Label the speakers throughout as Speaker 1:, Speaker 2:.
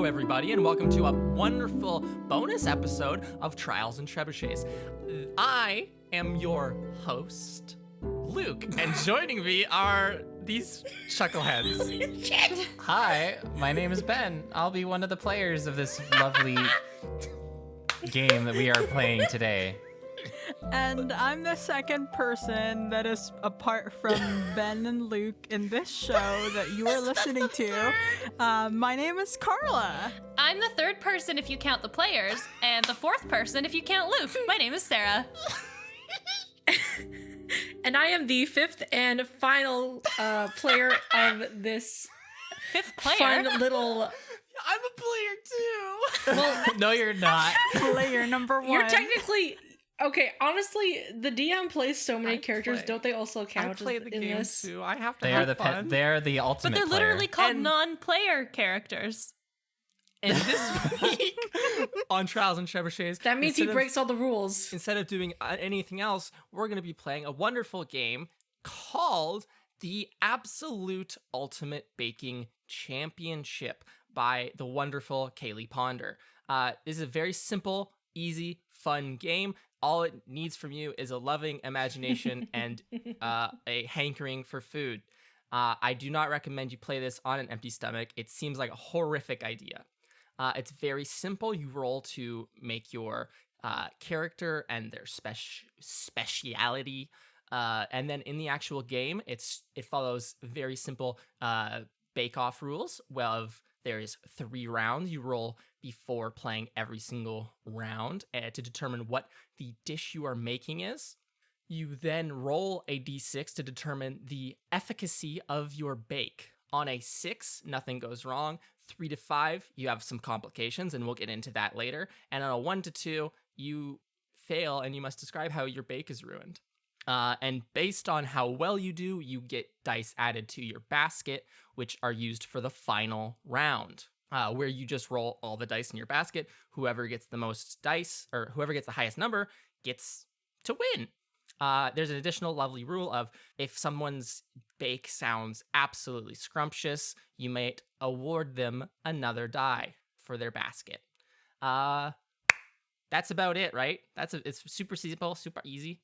Speaker 1: Hello, everybody, and welcome to a wonderful bonus episode of Trials and Trebuchets. I am your host, Luke, and joining me are these chuckleheads.
Speaker 2: Hi, my name is Ben. I'll be one of the players of this lovely game that we are playing today.
Speaker 3: And I'm the second person that is apart from Ben and Luke in this show that you are listening to. My name is Carla.
Speaker 4: I'm the third person if you count the players, and the fourth person if you count Luke. My name is Sarah.
Speaker 5: And I am the fifth and final player of this
Speaker 4: Fifth player?
Speaker 5: fun little...
Speaker 1: I'm a player too.
Speaker 5: Well,
Speaker 2: No, you're not.
Speaker 3: Player number one.
Speaker 5: you're technically... Okay, honestly, the DM plays so many characters.
Speaker 1: play.
Speaker 5: Don't they also
Speaker 1: I
Speaker 5: count
Speaker 1: play
Speaker 5: as
Speaker 1: the
Speaker 5: in
Speaker 1: game
Speaker 5: this?
Speaker 1: too. I have to
Speaker 2: They
Speaker 1: have
Speaker 2: are the
Speaker 1: fun.
Speaker 2: they're the
Speaker 4: But
Speaker 2: ultimate
Speaker 4: they're literally
Speaker 2: player.
Speaker 4: called
Speaker 1: And-
Speaker 4: non-player characters.
Speaker 1: And this week on Trials and Trebuchets,
Speaker 5: That means he
Speaker 1: instead of-
Speaker 5: breaks all the rules.
Speaker 1: Instead of doing anything else, we're going to be playing a wonderful game called the Absolute Ultimate Baking Championship by the wonderful Kaylee Ponder. This is a very simple, easy, fun game. All it needs from you is a loving imagination and a hankering for food. I do not recommend you play this on an empty stomach. It seems like a horrific idea. It's very simple. You roll to make your character and their speciality. And then in the actual game, it follows very simple bake-off rules. There is 3 rounds. You roll before playing every single round to determine what the dish you are making is. You then roll a d6 to determine the efficacy of your bake. On a 6, nothing goes wrong. 3 to 5, you have some complications, and we'll get into that later. And on a 1 to 2, you fail, and you must describe how your bake is ruined. And based on how well you do, you get dice added to your basket, which are used for the final round, where you just roll all the dice in your basket. Whoever gets the most dice, or whoever gets the highest number, gets to win. There's an additional lovely rule of if someone's bake sounds absolutely scrumptious, you might award them another die for their basket. That's about it, right? It's super simple, super easy.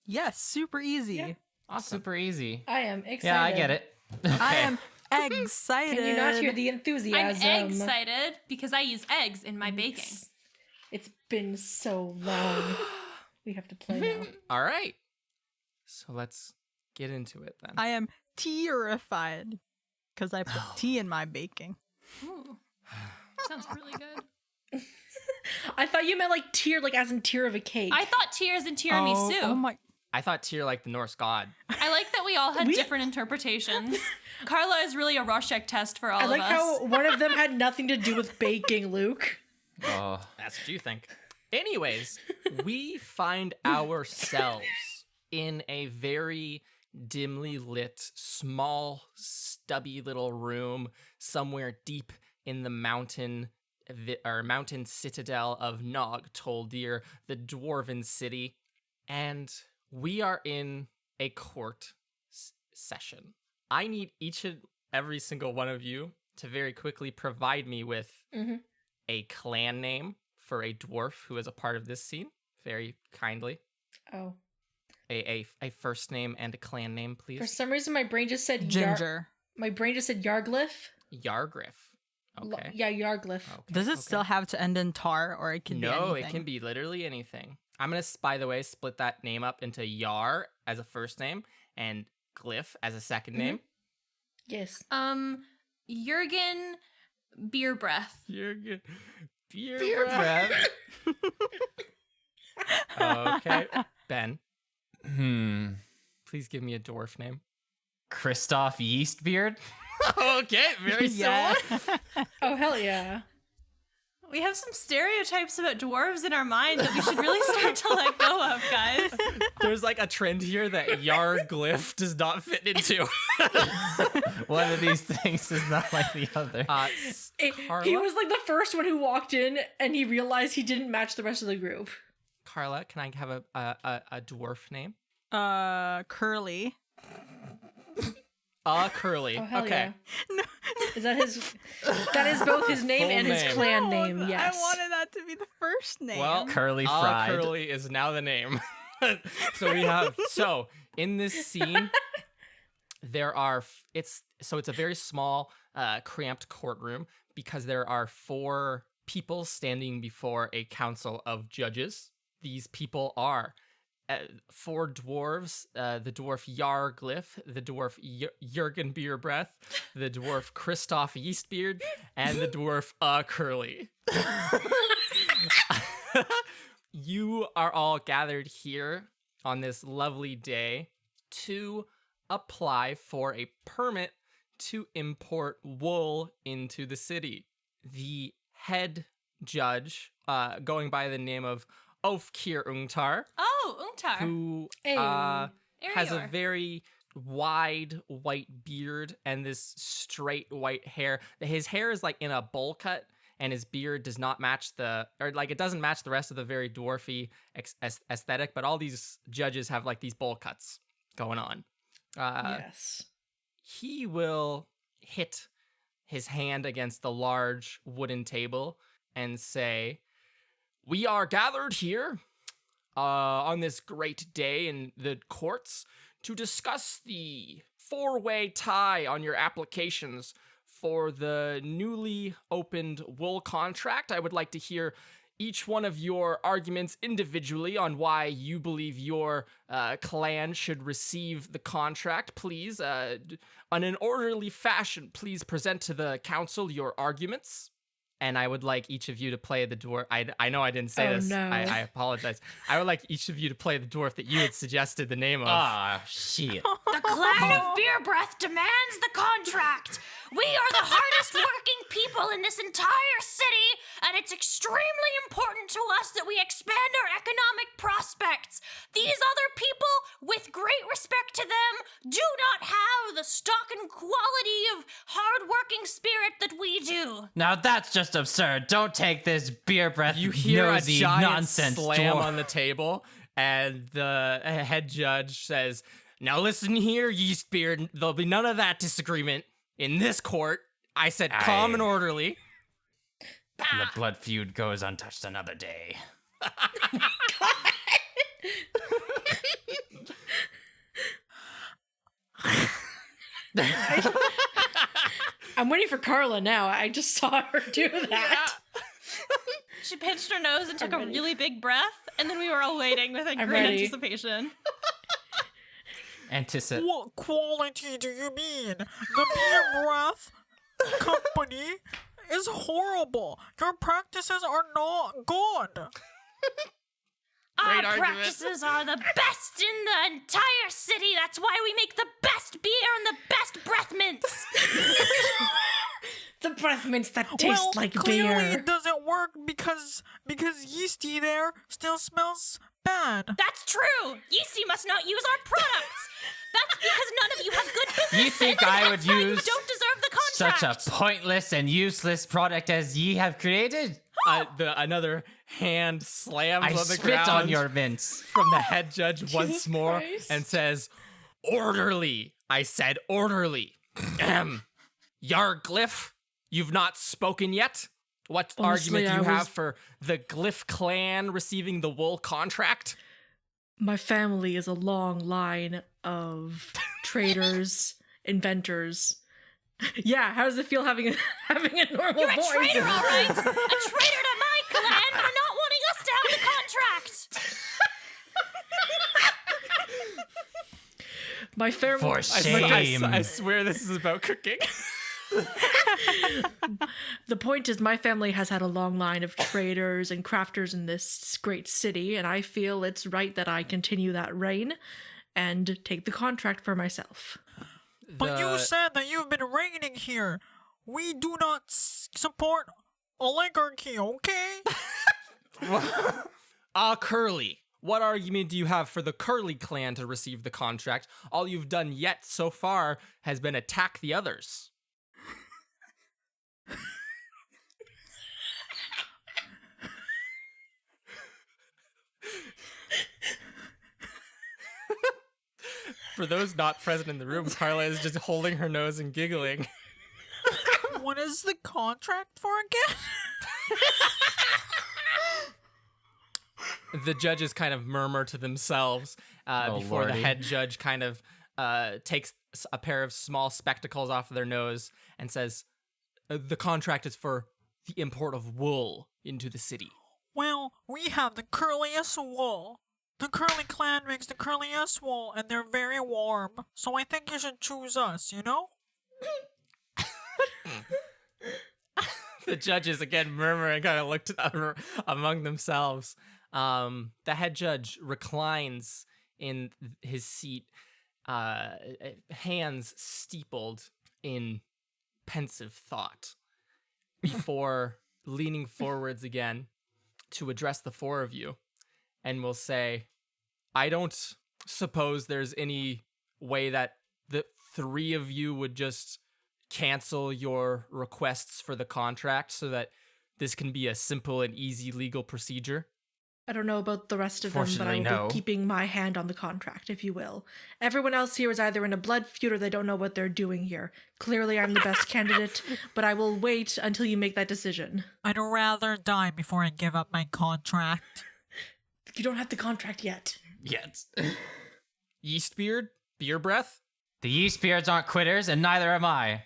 Speaker 3: Yes, super easy.
Speaker 5: Yeah.
Speaker 2: Awesome. Super easy.
Speaker 5: I am excited.
Speaker 2: Yeah, I get it.
Speaker 3: I am excited.
Speaker 5: Can you not hear the
Speaker 4: I'm
Speaker 5: enthusiasm?
Speaker 4: excited because I use eggs in my baking.
Speaker 5: It's been so long. We have to play now.
Speaker 1: All right. So let's get into it then.
Speaker 3: I am terrified because I put tea in my baking.
Speaker 4: Ooh. Sounds really good.
Speaker 5: I thought you meant like tier, like as in tier of a cake.
Speaker 4: I thought tears and tiramisu.
Speaker 3: Oh my.
Speaker 1: I thought Tyr like the Norse god.
Speaker 4: I like that we all had different interpretations. Carla is really a Rorschach test for all
Speaker 5: I
Speaker 4: of
Speaker 5: like
Speaker 4: us.
Speaker 5: how one of them had nothing to do with baking, Luke.
Speaker 2: Oh,
Speaker 1: That's what you think. Anyways, we find ourselves in a very dimly lit, small, stubby little room somewhere deep in the mountain citadel of Nog Toldir, the dwarven city, and we are in a court session. I need each and every single one of you to very quickly provide me with a clan name for a dwarf who is a part of this scene, very kindly.
Speaker 5: Oh.
Speaker 1: A first name and a clan name, please.
Speaker 5: For some reason, my brain just said
Speaker 3: Ginger.
Speaker 5: My brain just said Yarglyph.
Speaker 1: Yargriff. Okay.
Speaker 5: Yeah, Yarglyph.
Speaker 1: Okay,
Speaker 3: Does it
Speaker 1: okay.
Speaker 3: still have to end in tar, or it can be
Speaker 1: No,
Speaker 3: anything?
Speaker 1: it can be literally anything. I'm gonna, by the way, split that name up into Yar as a first name and Glyph as a second name.
Speaker 5: Yes.
Speaker 4: Jurgen Beer Breath.
Speaker 1: Jurgen Beer breath. Okay, Ben, please give me a dwarf name.
Speaker 2: Christoph Yeastbeard.
Speaker 1: Okay, very
Speaker 3: Yeah.
Speaker 1: similar.
Speaker 5: Oh, hell yeah.
Speaker 4: We have some stereotypes about dwarves in our mind that we should really start to let go of, guys.
Speaker 1: There's like a trend here that Yar Glyph does not fit into.
Speaker 2: One of these things is not like the other.
Speaker 1: Carla?
Speaker 5: He was like the first one who walked in and he realized he didn't match the rest of the group.
Speaker 1: Carla, can I have a dwarf name?
Speaker 3: Curly.
Speaker 1: Curly.
Speaker 5: Oh, hell
Speaker 1: Okay.
Speaker 5: yeah. Is that his? That is both his name
Speaker 1: Full
Speaker 5: and his
Speaker 1: name.
Speaker 5: clan
Speaker 3: No,
Speaker 5: name. Yes.
Speaker 3: I wanted that to be the first name.
Speaker 1: Well,
Speaker 2: Curly Fried.
Speaker 1: Curly is now the name. So we have in this scene there are it's a very small cramped courtroom because there are 4 people standing before a council of judges. These people are 4 dwarves, the dwarf Yarglyph, the dwarf Jurgen Beerbreath, the dwarf Christoph Yeastbeard, and the dwarf Curly. You are all gathered here on this lovely day to apply for a permit to import wool into the city. The head judge, going by the name of Ofkir Ungtar,
Speaker 4: Oh, Ungtar.
Speaker 1: who
Speaker 5: Hey.
Speaker 1: has a
Speaker 4: Arior.
Speaker 1: very wide white beard and this straight white hair. His hair is like in a bowl cut, and his beard does not match it doesn't match the rest of the very dwarfy aesthetic, but all these judges have like these bowl cuts going on.
Speaker 5: Yes.
Speaker 1: He will hit his hand against the large wooden table and say, "We are gathered here on this great day in the courts to discuss the 4-way tie on your applications for the newly opened wool contract. I would like to hear each one of your arguments individually on why you believe your clan should receive the contract. Please, on an orderly fashion, please present to the council your arguments." And I would like each of you to play the dwarf. I know I didn't say
Speaker 5: Oh,
Speaker 1: this.
Speaker 5: no.
Speaker 1: I apologize. I would like each of you to play the dwarf that you had suggested the name of.
Speaker 2: Ah, shit.
Speaker 4: The clan of Beer Breath demands the contract. We are the hardest working people in this entire city, and it's extremely important to us that we expand our economic prospects. These other people, with great respect to them, do not have the stock and quality of hard-working spirit that we do.
Speaker 2: Now that's just absurd. Don't take this beer breath
Speaker 1: You hear a
Speaker 2: nosy
Speaker 1: giant
Speaker 2: nonsense
Speaker 1: slam
Speaker 2: dwarf.
Speaker 1: on the table, and the head judge says, "Now listen here, Yeastbeard. There'll be none of that disagreement in this court. I said calm
Speaker 2: Aye.
Speaker 1: and orderly."
Speaker 2: The blood feud goes untouched another day.
Speaker 5: I'm waiting for Carla now. I just saw her do that.
Speaker 4: She pinched her nose and took
Speaker 5: I'm
Speaker 4: a
Speaker 5: ready.
Speaker 4: really big breath, and then we were all waiting with
Speaker 5: I'm
Speaker 4: great
Speaker 5: ready.
Speaker 4: anticipation.
Speaker 2: Anticipate.
Speaker 6: What quality do you mean? The Beer Breath company is horrible. Your practices are not good.
Speaker 1: Great
Speaker 4: Our
Speaker 1: argument.
Speaker 4: practices are the best in the entire city. That's why we make the best beer and the best breath mints.
Speaker 5: The breath mints that taste
Speaker 6: well,
Speaker 5: like
Speaker 6: clearly
Speaker 5: beer.
Speaker 6: it doesn't work because Yeasty there still smells bad.
Speaker 4: That's true. Yeasty must not use our products. That's because none of you have good business
Speaker 2: You think
Speaker 4: sense, and
Speaker 2: I would
Speaker 4: that's why you
Speaker 2: use
Speaker 4: don't deserve the
Speaker 2: Such
Speaker 4: contract.
Speaker 2: a pointless and useless product as ye have created?
Speaker 1: Another hand slams
Speaker 2: I
Speaker 1: on the
Speaker 2: spit
Speaker 1: ground
Speaker 2: on your mints.
Speaker 1: from the head judge once
Speaker 5: Jesus
Speaker 1: more
Speaker 5: Christ.
Speaker 1: and says, "Orderly." I said orderly. Yarglyph, you've not spoken yet. What
Speaker 5: Honestly,
Speaker 1: argument do you
Speaker 5: I
Speaker 1: have
Speaker 5: was-
Speaker 1: for the Glyph clan receiving the wool contract?
Speaker 5: My family is a long line of traders, inventors. Yeah, how does it feel having a normal
Speaker 4: You're a
Speaker 5: voice?
Speaker 4: traitor, all right. A traitor to my clan for not wanting us to have the contract.
Speaker 5: My family.
Speaker 2: For
Speaker 1: I
Speaker 2: shame.
Speaker 1: swear this is about cooking.
Speaker 5: The point is, my family has had a long line of traders and crafters in this great city, and I feel it's right that I continue that reign and take the contract for myself.
Speaker 6: But you said that you've been reigning here. We do not support oligarchy, okay?
Speaker 1: Curly, what argument do you have for the Curly clan to receive the contract? All you've done yet so far has been attack the others. For those not present in the room, Carla is just holding her nose and giggling.
Speaker 6: What is the contract for again?
Speaker 1: The judges kind of murmur to themselves before
Speaker 2: Lordy.
Speaker 1: the head judge kind of takes a pair of small spectacles off of their nose and says, the contract is for the import of wool into the city.
Speaker 6: Well, we have the curliest wool. The Curly clan makes the curliest wool, and they're very warm. So I think you should choose us, you know?
Speaker 1: The judges again murmur and kind of look among themselves. The head judge reclines in his seat, hands steepled in pensive thought, before leaning forwards again to address the four of you, and will say, I don't suppose there's any way that the three of you would just cancel your requests for the contract so that this can be a simple and easy legal procedure?
Speaker 5: I don't know about the rest of them, but I
Speaker 2: Fortunately,
Speaker 5: will
Speaker 2: no.
Speaker 5: be keeping my hand on the contract, if you will. Everyone else here is either in a blood feud or they don't know what they're doing here. Clearly, I'm the best candidate, but I will wait until you make that decision.
Speaker 6: I'd rather die before I give up my contract.
Speaker 5: You don't have the contract yet.
Speaker 2: Yet.
Speaker 1: Yeastbeard? Beer breath?
Speaker 2: The Yeastbeards aren't quitters, and neither am I.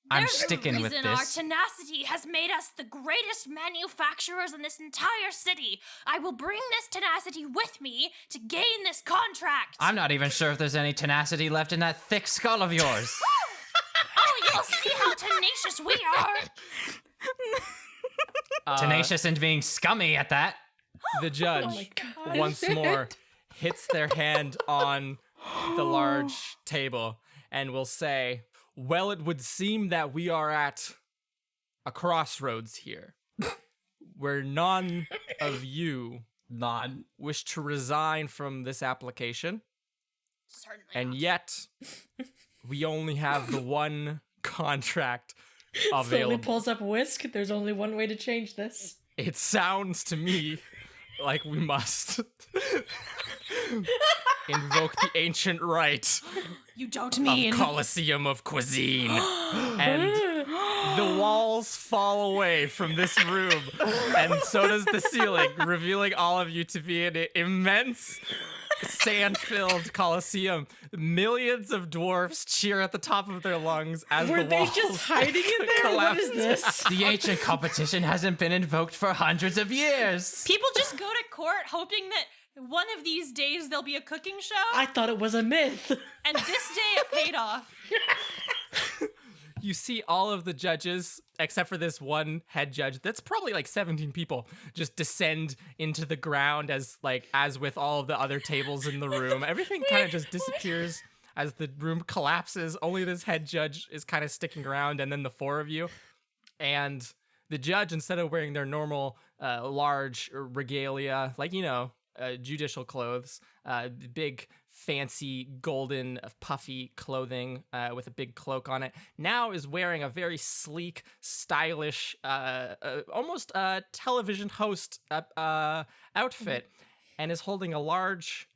Speaker 2: I'm
Speaker 4: There's
Speaker 2: sticking
Speaker 4: a
Speaker 2: with
Speaker 4: reason our
Speaker 2: this.
Speaker 4: tenacity has made us the greatest manufacturers in this entire city. I will bring this tenacity with me to gain this contract.
Speaker 2: I'm not even sure if there's any tenacity left in that thick skull of yours.
Speaker 4: Oh, you'll see how tenacious we are.
Speaker 2: Tenacious and being scummy at that.
Speaker 1: The judge,
Speaker 5: Oh my God.
Speaker 1: once more, hits their hand on the large table and will say, well, it would seem that we are at a crossroads here, where none of you wish to resign from this application,
Speaker 4: Certainly.
Speaker 1: and yet we only have the one contract
Speaker 5: Slowly
Speaker 1: available.
Speaker 5: pulls up Whisk. There's only one way to change this.
Speaker 1: It sounds to me like we must invoke the ancient right
Speaker 4: You don't
Speaker 1: of Colosseum of Cuisine. And the walls fall away from this room, and so does the ceiling, revealing all of you to be an immense sand-filled Colosseum. Millions of dwarfs cheer at the top of their lungs as
Speaker 5: Were
Speaker 1: the
Speaker 5: they
Speaker 1: walls
Speaker 5: just hiding in there? What is
Speaker 1: collapse.
Speaker 5: this?
Speaker 2: The ancient competition hasn't been invoked for hundreds of years.
Speaker 7: People just go to court hoping that one of these days there'll be a cooking show,
Speaker 5: I thought it was a myth.
Speaker 7: and this day it paid off.
Speaker 1: You see all of the judges, except for this one head judge, that's probably like 17 people, just descend into the ground as with all of the other tables in the room. Everything kind of just disappears as the room collapses. Only this head judge is kind of sticking around, and then the four of you. And the judge, instead of wearing their normal large regalia, judicial clothes, big fancy golden puffy clothing with a big cloak on it, now is wearing a very sleek, stylish, almost television host outfit, and is holding a large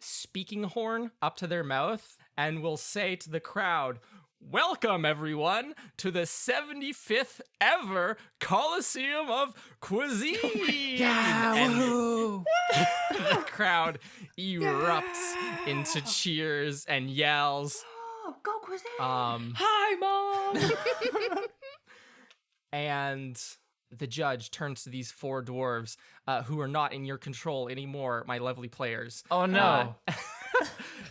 Speaker 1: speaking horn up to their mouth, and will say to the crowd, welcome, everyone, to the 75th ever Colosseum of Cuisine! And the crowd erupts into cheers and yells.
Speaker 4: Oh, go Cuisine.
Speaker 5: Hi, Mom!
Speaker 1: And the judge turns to these four dwarves who are not in your control anymore, my lovely players.
Speaker 2: Oh no.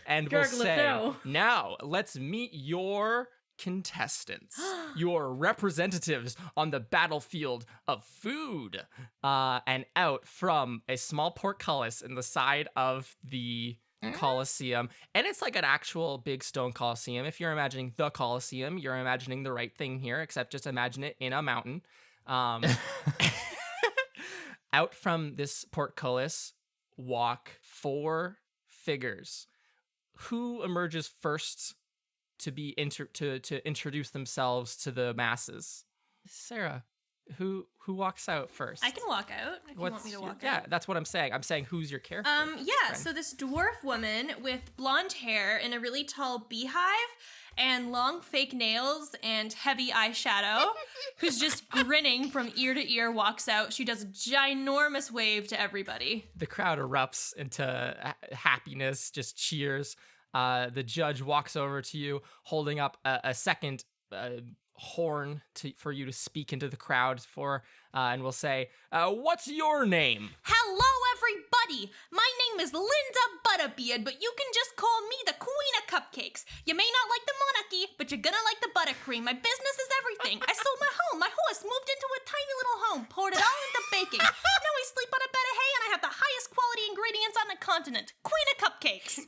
Speaker 1: And will
Speaker 5: Gargle it
Speaker 1: say,
Speaker 5: now.
Speaker 1: now let's meet your contestants, your representatives on the battlefield of food. And out from a small portcullis in the side of the Colosseum, and it's like an actual big stone Colosseum. If you're imagining the Colosseum, you're imagining the right thing here, except just imagine it in a mountain. Out from this portcullis walk four figures. Who emerges first to be to introduce themselves to the masses? Sarah, Who walks out first?
Speaker 7: I can walk out if you want me to walk
Speaker 1: yeah,
Speaker 7: out.
Speaker 1: that's what I'm saying. I'm saying who's your character?
Speaker 7: Yeah,
Speaker 1: friend?
Speaker 7: so this dwarf woman with blonde hair and a really tall beehive and long fake nails and heavy eyeshadow, who's just grinning from ear to ear, walks out. She does a ginormous wave to everybody.
Speaker 1: The crowd erupts into happiness, just cheers. The judge walks over to you, holding up a second horn for you to speak into the crowd for, and will say, "What's your name?"
Speaker 7: Hello, everybody! My name is Linda Butterbeard, but you can just call me the Queen of Cupcakes. You may not like the monarchy, but you're gonna like the buttercream. My business is everything. I sold my home. My horse moved into a tiny little home, poured it all into baking. Now I sleep on a bed of hay, and I have the highest quality ingredients on the continent. Queen of Cupcakes.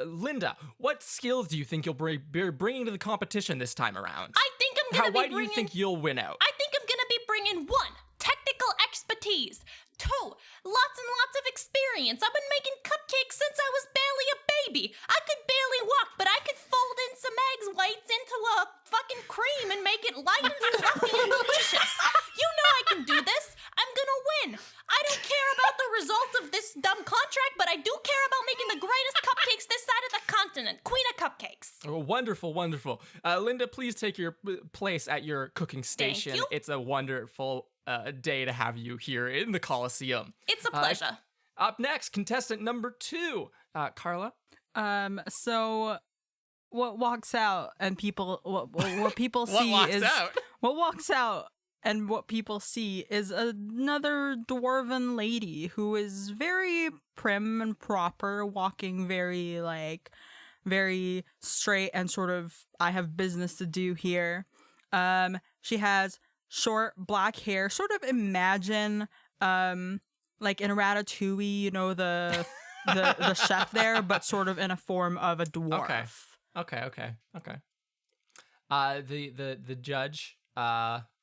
Speaker 1: Linda, what skills do you think you'll be bringing to the competition this time around?
Speaker 7: I think I'm gonna be
Speaker 1: Why
Speaker 7: bringing...
Speaker 1: do you think you'll win out?
Speaker 7: I think I'm gonna be bringing 1, technical expertise. 2, lots and lots of experience. I've been making cupcakes since I was barely a baby. I could barely walk, but I could fold in some eggs whites into a fucking cream and make it light and fluffy and delicious. You know I can do this. I'm gonna win. I don't care about the result of this dumb contract, but I do care about making the greatest cupcakes this side of the continent. Queen of Cupcakes.
Speaker 1: Oh, wonderful, wonderful. Linda, please take your place at your cooking station.
Speaker 7: you.
Speaker 1: It's a wonderful day to have you here in the Colosseum.
Speaker 7: It's a pleasure.
Speaker 1: Up next, contestant number 2, Carla.
Speaker 3: So what walks out and people what people see what walks out and what people see is another dwarven lady who is very prim and proper, walking very straight and sort of, I have business to do here. She has short black hair, sort of imagine like in Ratatouille, you know, the chef there, but sort of in a form of a dwarf.
Speaker 1: Okay. The judge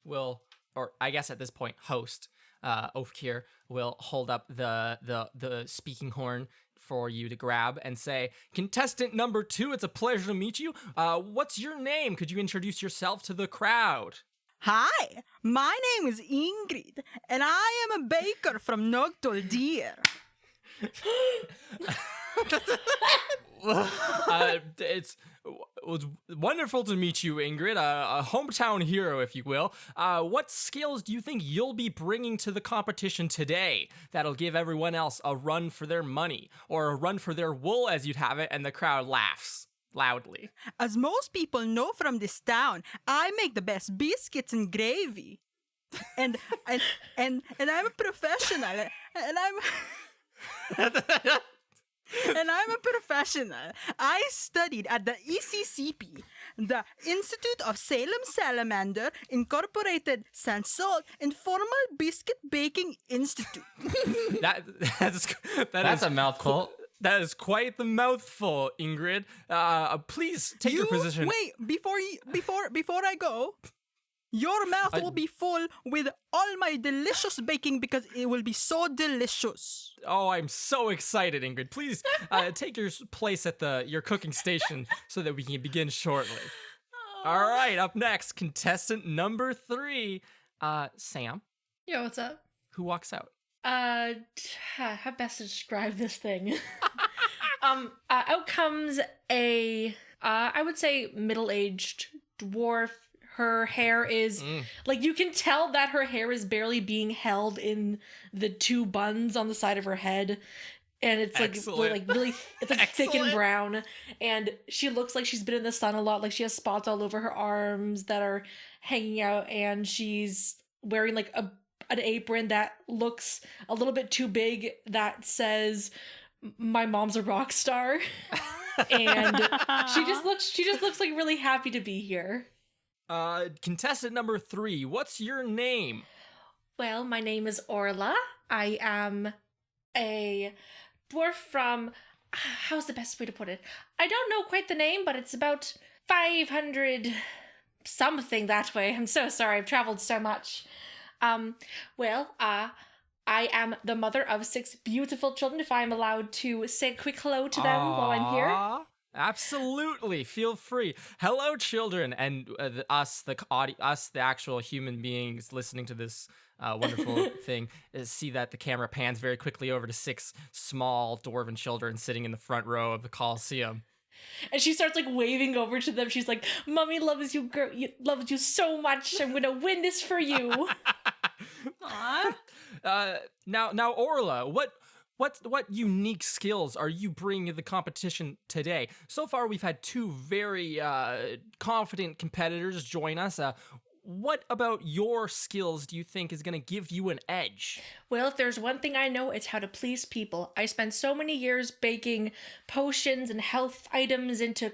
Speaker 1: will, or I guess at this point, host Ophkir will hold up the speaking horn for you to grab and say, "Contestant number 2, it's a pleasure to meet you. What's your name? Could you introduce yourself to the crowd?"
Speaker 3: Hi, my name is Ingrid, and I am a baker from Nogtoldir.
Speaker 1: It was wonderful to meet you, Ingrid, a hometown hero, if you will. What skills do you think you'll be bringing to the competition today that'll give everyone else a run for their money, or a run for their wool, as you'd have it, and the crowd laughs loudly?
Speaker 3: As most people know from this town, I make the best biscuits and gravy. And I'm a professional, and I'm a professional. I studied at the ECCP, the Institute of Salem Salamander Incorporated Sansol Informal Biscuit Baking Institute.
Speaker 2: That's a mouthful.
Speaker 1: That is quite the mouthful, Ingrid. Please take your position.
Speaker 3: Wait, before I go, your mouth will be full with all my delicious baking because it will be so delicious.
Speaker 1: Oh, I'm so excited, Ingrid. Please take your place at your cooking station so that we can begin shortly. All right, up next, contestant number 3, Sam.
Speaker 5: Yo, what's up?
Speaker 1: Who walks out?
Speaker 5: How best to describe this thing? Out comes a, I would say middle-aged dwarf. Her hair is, like, you can tell that her hair is barely being held in the 2 buns on the side of her head. And it's like really, it's like thick and brown. And she looks like she's been in the sun a lot. Like, she has spots all over her arms that are hanging out. And she's wearing like an apron that looks a little bit too big that says, "My mom's a rock star." And she just looks like really happy to be here.
Speaker 1: Contestant number 3, what's your name?
Speaker 5: Well, my name is Orla. I am a dwarf from, how's the best way to put it? I don't know quite the name, but it's about 500 something that way. I'm so sorry, I've traveled so much. I am the mother of 6 beautiful children, if I'm allowed to say a quick hello to them while I'm here.
Speaker 1: Absolutely, feel free. Hello, children, and us, the actual human beings listening to this wonderful thing, see that the camera pans very quickly over to 6 small dwarven children sitting in the front row of the Colosseum.
Speaker 5: And she starts like waving over to them. She's like, "Mommy loves you, girl. Loves you so much. I'm gonna win this for you."
Speaker 7: Aw.
Speaker 1: Now, Orla, what unique skills are you bringing to the competition today? So far, we've had 2 very confident competitors join us. What about your skills do you think is going to give you an edge?
Speaker 5: Well, if there's one thing I know, it's how to please people. I spent so many years baking potions and health items into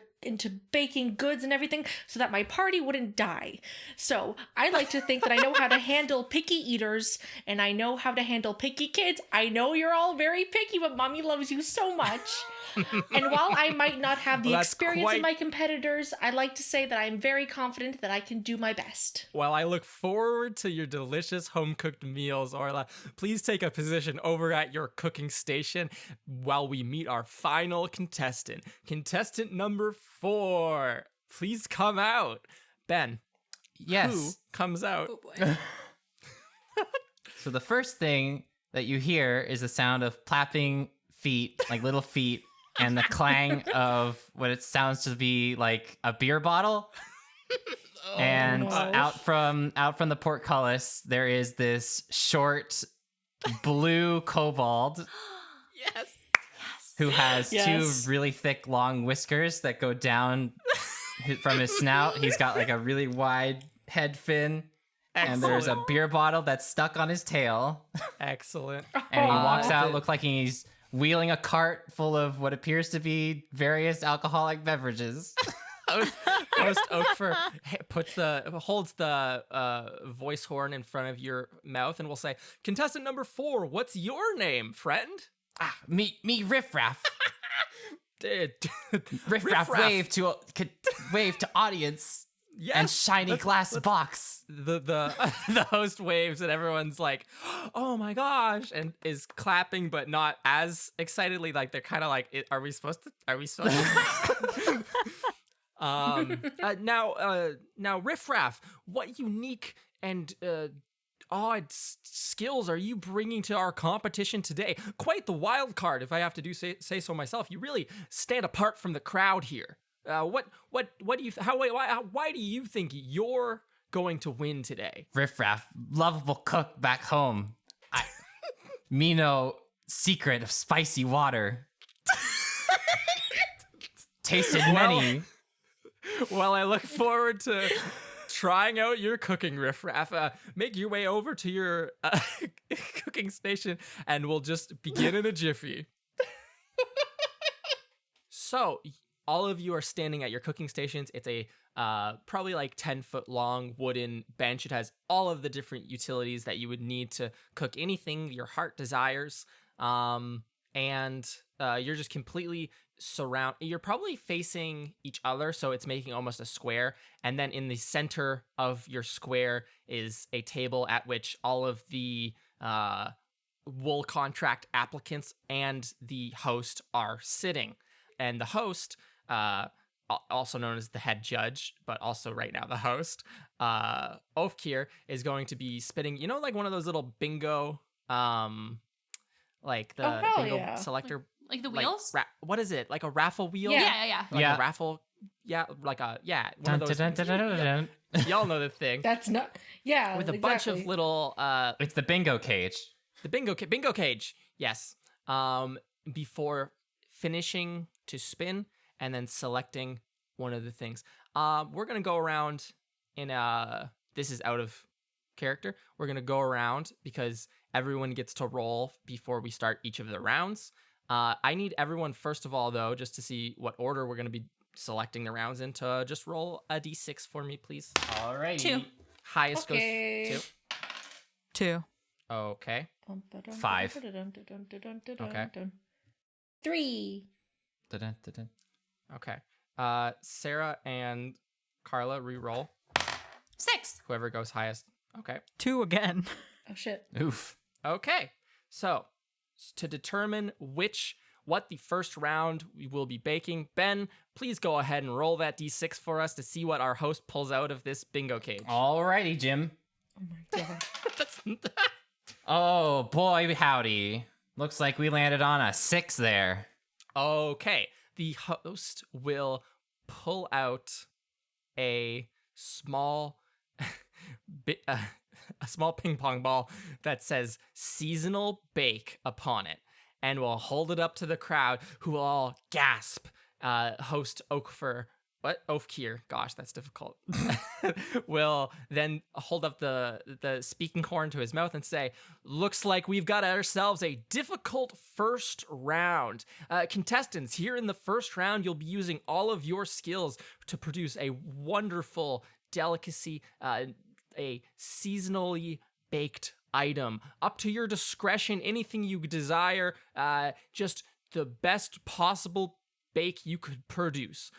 Speaker 5: baking goods and everything so that my party wouldn't die. So I like to think that I know how to handle picky eaters and I know how to handle picky kids. I know you're all very picky, but mommy loves you so much. And while I might not have the
Speaker 1: Well, that's
Speaker 5: experience
Speaker 1: quite-
Speaker 5: of my competitors, I like to say that I'm very confident that I can do my best.
Speaker 1: Well, I look forward to your delicious home-cooked meals, Orla. Please take a position over at your cooking station while we meet our final contestant. Contestant number 4. Please come out. Ben,
Speaker 2: Yes.
Speaker 1: who comes out?
Speaker 7: Oh boy.
Speaker 2: So the first thing that you hear is the sound of plapping feet, like little feet, and the clang of what it sounds to be like a beer bottle. And
Speaker 5: no.
Speaker 2: out from the portcullis, there is this short blue kobold
Speaker 7: Yes.
Speaker 2: who has
Speaker 5: Yes.
Speaker 2: 2 really thick, long whiskers that go down from his snout. He's got like a really wide head fin. And there's a beer bottle that's stuck on his tail.
Speaker 1: Excellent.
Speaker 2: And he walks out,
Speaker 1: the-
Speaker 2: look like he's wheeling a cart full of what appears to be various alcoholic beverages.
Speaker 1: Host Oakford holds the voice horn in front of your mouth and will say, "Contestant number 4, what's your name, friend?"
Speaker 2: Me, Riff Raff.
Speaker 1: Eh,
Speaker 2: Riff Raff
Speaker 1: Riff-raff.
Speaker 2: wave to audience
Speaker 1: Yes,
Speaker 2: and shiny glass box.
Speaker 1: the the host waves and everyone's like, "Oh my gosh!" and is clapping, but not as excitedly. Like they're kind of like, "Are we supposed to? Are we supposed to?" Now, Riff Raff, what unique and odd skills are you bringing to our competition today? Quite the wild card, if I have to say so myself. You really stand apart from the crowd here. What do you why do you think you're going to win today?
Speaker 2: Riff Raff, lovable cook back home. Me no secret of spicy water. Tasted many.
Speaker 1: Well, I look forward to trying out your cooking, Riff Raff. Make your way over to your cooking station, and we'll just begin in a jiffy. So, all of you are standing at your cooking stations. It's a probably like 10-foot long wooden bench. It has all of the different utilities that you would need to cook anything your heart desires. And you're just completely you're probably facing each other, so it's making almost a square. And then in the center of your square is a table at which all of the wool contract applicants and the host are sitting. And the host, also known as the head judge, but also right now the host, Ofkir, is going to be spitting, like one of those little bingo, like the
Speaker 5: hell
Speaker 1: bingo
Speaker 5: yeah.
Speaker 1: selector.
Speaker 7: Like the wheels?
Speaker 1: What is it? Like a raffle wheel?
Speaker 5: Yeah.
Speaker 1: Like
Speaker 2: Yeah.
Speaker 1: a raffle. Yeah, one
Speaker 2: Dun,
Speaker 1: of those.
Speaker 2: dun, dun, dun, dun, dun, dun.
Speaker 1: Y'all know the thing.
Speaker 5: That's not. Yeah.
Speaker 1: With a bunch of little
Speaker 2: It's the bingo cage.
Speaker 1: the bingo cage. Yes. Before finishing to spin and then selecting one of the things. We're gonna go around in this is out of character. We're gonna go around because everyone gets to roll before we start each of the rounds. I need everyone first of all though, just to see what order we're gonna be selecting the rounds in, to just roll a d6 for me, please.
Speaker 2: All right.
Speaker 7: 2.
Speaker 1: Highest
Speaker 5: Okay.
Speaker 1: goes
Speaker 3: 2.
Speaker 1: 2. Okay.
Speaker 2: 5.
Speaker 5: 3.
Speaker 1: Okay. Sarah and Carla re-roll.
Speaker 7: 6.
Speaker 1: Whoever goes highest. Okay.
Speaker 3: 2 again.
Speaker 5: Oh shit.
Speaker 2: Oof.
Speaker 1: Okay. So to determine which what the first round we will be baking. Ben, please go ahead and roll that d6 for us to see what our host pulls out of this bingo cage.
Speaker 2: Alrighty, Jim.
Speaker 5: Oh my god.
Speaker 1: That's
Speaker 2: Oh, boy, howdy. Looks like we landed on a 6 there.
Speaker 1: Okay, the host will pull out a small a small ping pong ball that says seasonal bake upon it, and will hold it up to the crowd, who will all gasp. Host Oafkir, gosh, that's difficult, will then hold up the speaking horn to his mouth and say, looks like we've got ourselves a difficult first round. Contestants, here in the first round, you'll be using all of your skills to produce a wonderful delicacy, a seasonally baked item. Up to your discretion, anything you desire, just the best possible bake you could produce.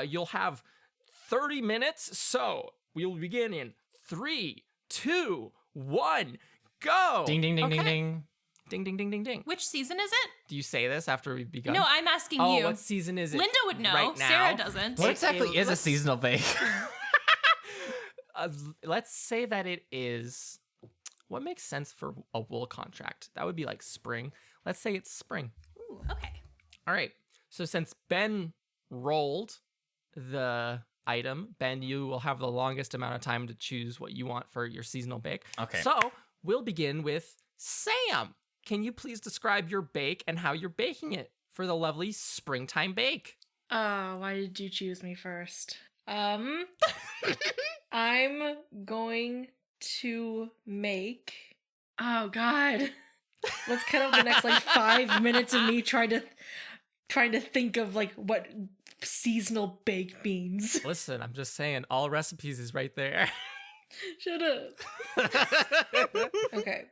Speaker 1: You'll have 30 minutes, so we'll begin in 3, 2, 1, go!
Speaker 2: Ding, ding, ding, ding,
Speaker 1: Okay.
Speaker 2: ding.
Speaker 1: Ding, ding, ding, ding, ding.
Speaker 7: Which season is it?
Speaker 1: Do you say this after we've begun?
Speaker 7: No, I'm asking
Speaker 1: Oh,
Speaker 7: you.
Speaker 1: what season is it?
Speaker 7: Linda would know.
Speaker 1: right now?
Speaker 7: Sarah doesn't.
Speaker 2: What exactly is a
Speaker 1: let's-
Speaker 2: seasonal bake?
Speaker 1: Let's say that it is... What makes sense for a wool contract? That would be like spring. Let's say it's spring.
Speaker 7: Ooh, okay.
Speaker 1: All right. So since Ben rolled the item, Ben, you will have the longest amount of time to choose what you want for your seasonal bake.
Speaker 2: Okay.
Speaker 1: So we'll begin with Sam. Can you please describe your bake and how you're baking it for the lovely springtime bake?
Speaker 5: Why did you choose me first? I'm going to make. Oh God. Let's cut out the next like 5 minutes of me trying to think of like what seasonal bake means.
Speaker 1: Listen, I'm just saying, all recipes is right there.
Speaker 5: Shut up. Okay.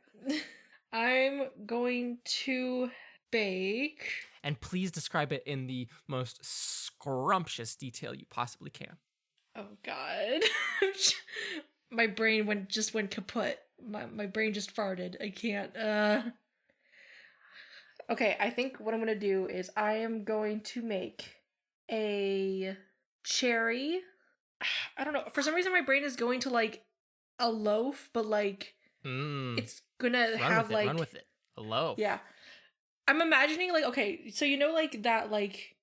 Speaker 5: I'm going to bake.
Speaker 1: And please describe it in the most scrumptious detail you possibly can.
Speaker 5: Oh God. My brain went kaput. My brain just farted. I can't. Okay, I think what I'm gonna do is I am going to make a cherry. I don't know. For some reason, my brain is going to like a loaf, but like it's gonna have like
Speaker 1: run with it. A loaf.
Speaker 5: yeah. I'm imagining like okay, so you know like that like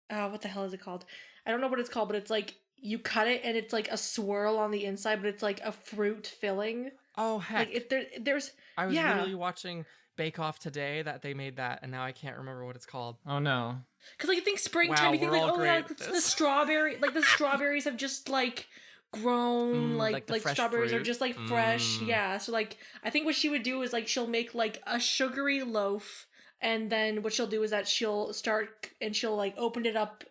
Speaker 5: what the hell is it called? I don't know what it's called, but it's like you cut it and it's like a swirl on the inside, but it's like a fruit filling.
Speaker 1: Oh heck!
Speaker 5: Like if there's
Speaker 1: I was
Speaker 5: yeah.
Speaker 1: literally watching Bake Off today that they made that, and now I can't remember what it's called.
Speaker 2: Oh no.
Speaker 5: Because like you think springtime,
Speaker 1: Wow,
Speaker 5: you think
Speaker 1: we're
Speaker 5: like
Speaker 1: all
Speaker 5: oh yeah,
Speaker 1: great at
Speaker 5: it's the
Speaker 1: this.
Speaker 5: strawberry, like the strawberries have just like grown,
Speaker 1: like the
Speaker 5: like
Speaker 1: fresh
Speaker 5: strawberries are
Speaker 1: fruit.
Speaker 5: just like fresh,
Speaker 1: Mm.
Speaker 5: yeah. So like I think what she would do is like she'll make like a sugary loaf, and then what she'll do is that she'll like open it up,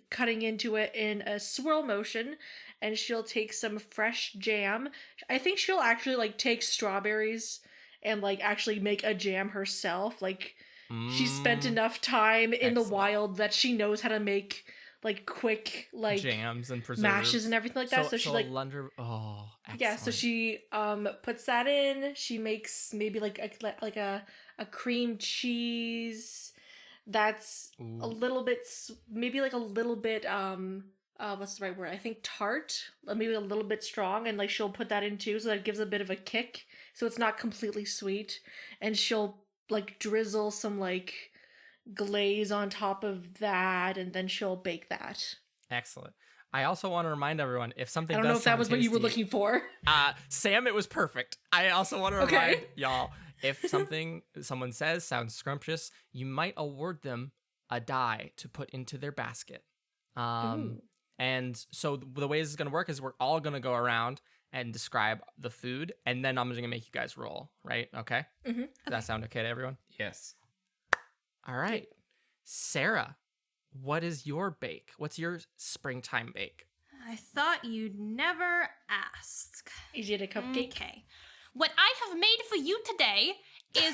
Speaker 5: cutting into it in a swirl motion, and she'll take some fresh jam. I think she'll actually like take strawberries and like actually make a jam herself. Like she spent enough time in the
Speaker 1: Excellent.
Speaker 5: wild that she knows how to make like quick like
Speaker 1: Jams and preserves.
Speaker 5: mashes and everything like that. So she like
Speaker 1: oh, excellent.
Speaker 5: yeah, so she puts that in. She makes maybe like a cream cheese that's a little bit maybe like a little bit what's the right word? I think tart, maybe a little bit strong, and like she'll put that in too, so that gives a bit of a kick, so it's not completely sweet. And she'll like drizzle some like glaze on top of that, and then she'll bake that.
Speaker 1: Excellent. I also want to remind everyone, if something
Speaker 5: I don't
Speaker 1: does
Speaker 5: know if that
Speaker 1: sound
Speaker 5: was what you were
Speaker 1: tasty-
Speaker 5: looking for.
Speaker 1: Sam, it was perfect. I also want to
Speaker 5: Okay.
Speaker 1: remind y'all, if someone says sounds scrumptious, you might award them a die to put into their basket. And so the way this is going to work is we're all going to go around and describe the food, and then I'm just going to make you guys roll, right? Okay?
Speaker 5: Mhm.
Speaker 1: Does that sound okay to everyone?
Speaker 2: Yes.
Speaker 1: All right. Sarah, what is your bake? What's your springtime bake?
Speaker 7: I thought you'd never ask.
Speaker 5: Is it a cupcake?
Speaker 7: Okay. What I have made for you today is